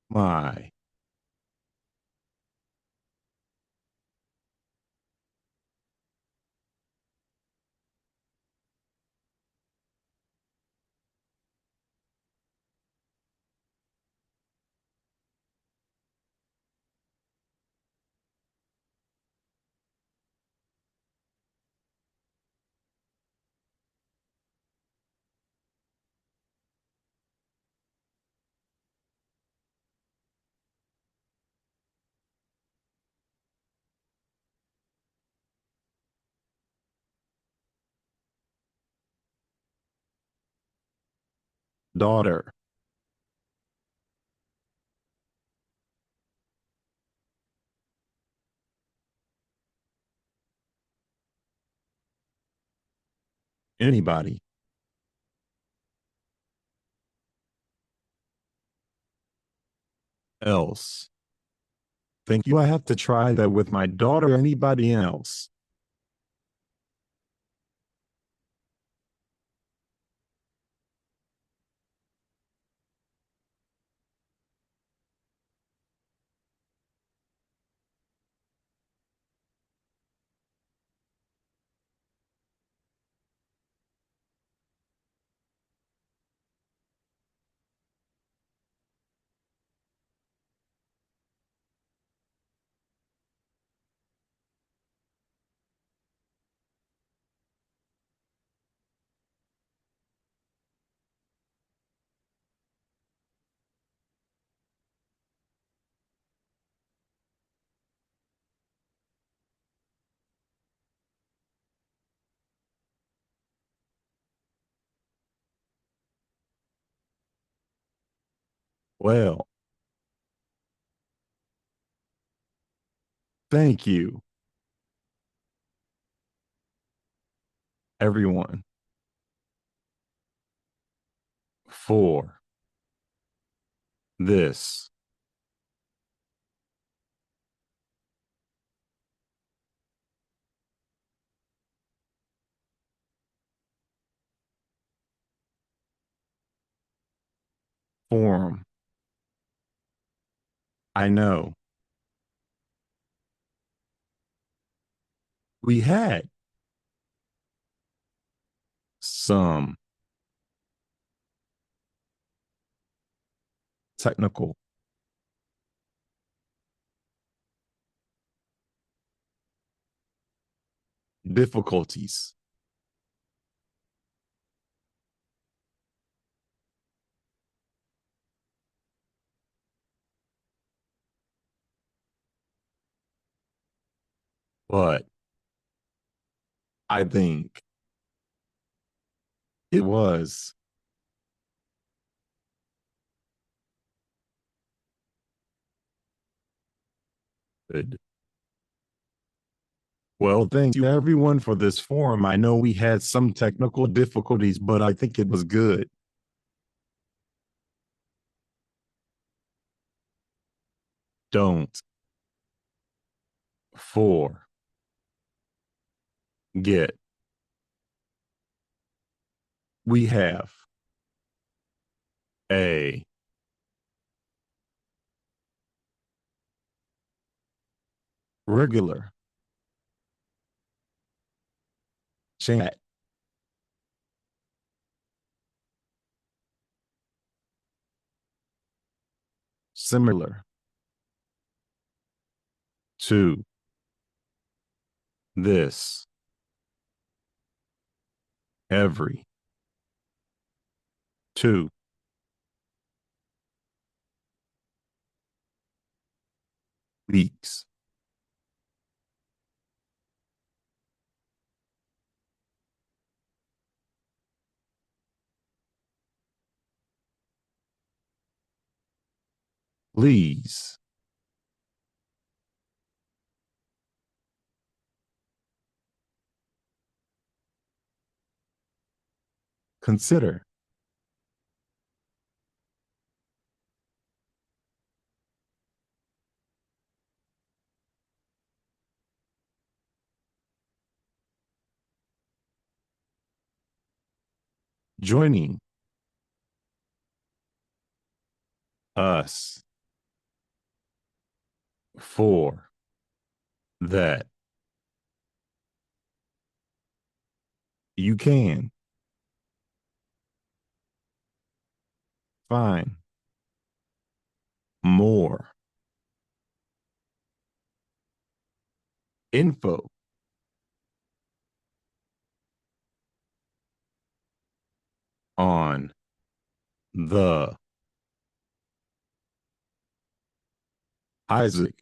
my daughter, anybody, else. Thank you. I have to try that with my daughter, anybody else. Well, thank you, everyone, for this. Forum. I know we had some technical difficulties. But I think it was good. Well, thank you everyone for this forum. I know we had some technical difficulties, but I think it was good. Don't forget, we have a regular chat. Similar to this every 2 weeks. Please consider joining us for that. You can find more info on the Isaac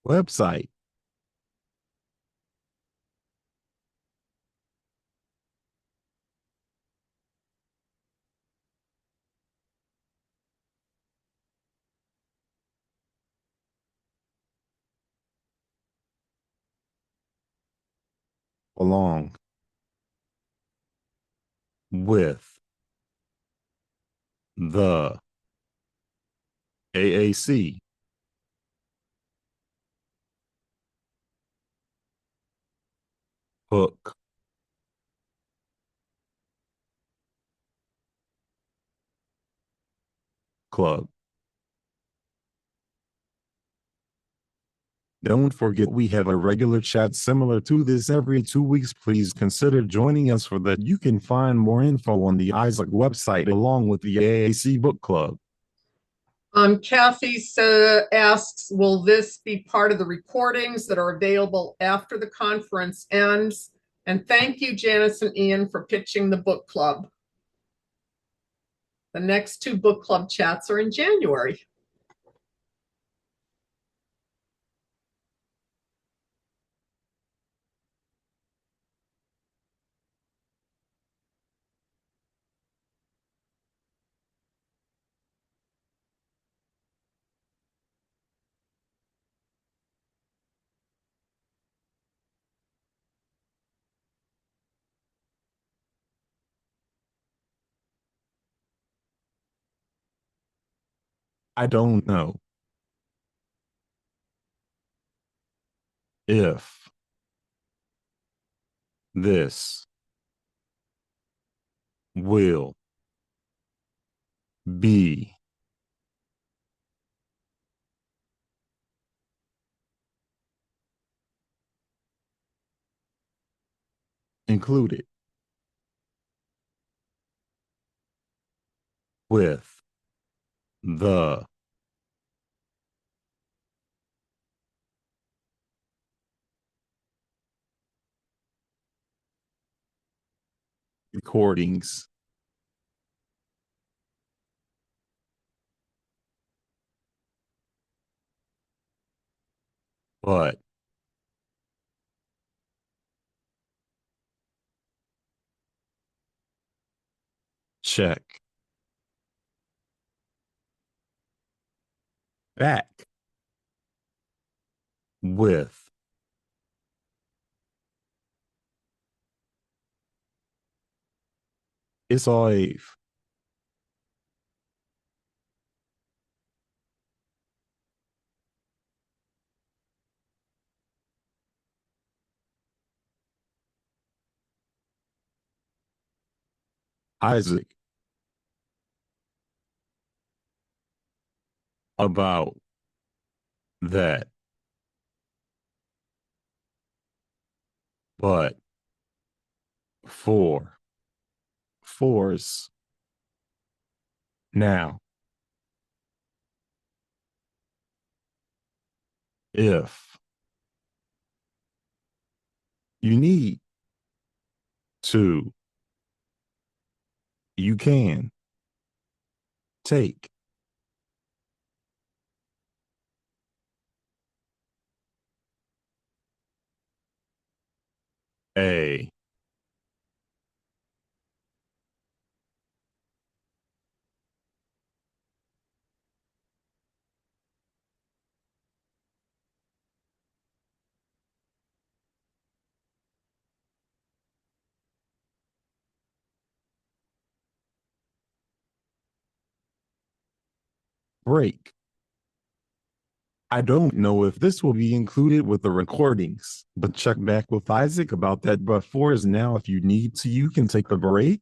website. along with the AAC book club. Don't forget we have a regular chat similar to this every 2 weeks. Please consider joining us for that. You can find more info on the Isaac website along with the AAC book club. Kathy asks, will this be part of the recordings that are available after the conference ends? And thank you, Janice and Ian, for pitching the book club. The next 2 book club chats are in January. I don't know if this will be included with the recordings. But check back with It's all Ave. Isaac about that. But force now, if you need to, you can take a break. I don't know if this will be included with the recordings, but check back with Isaac about that. But for is now, if you need to, you can take a break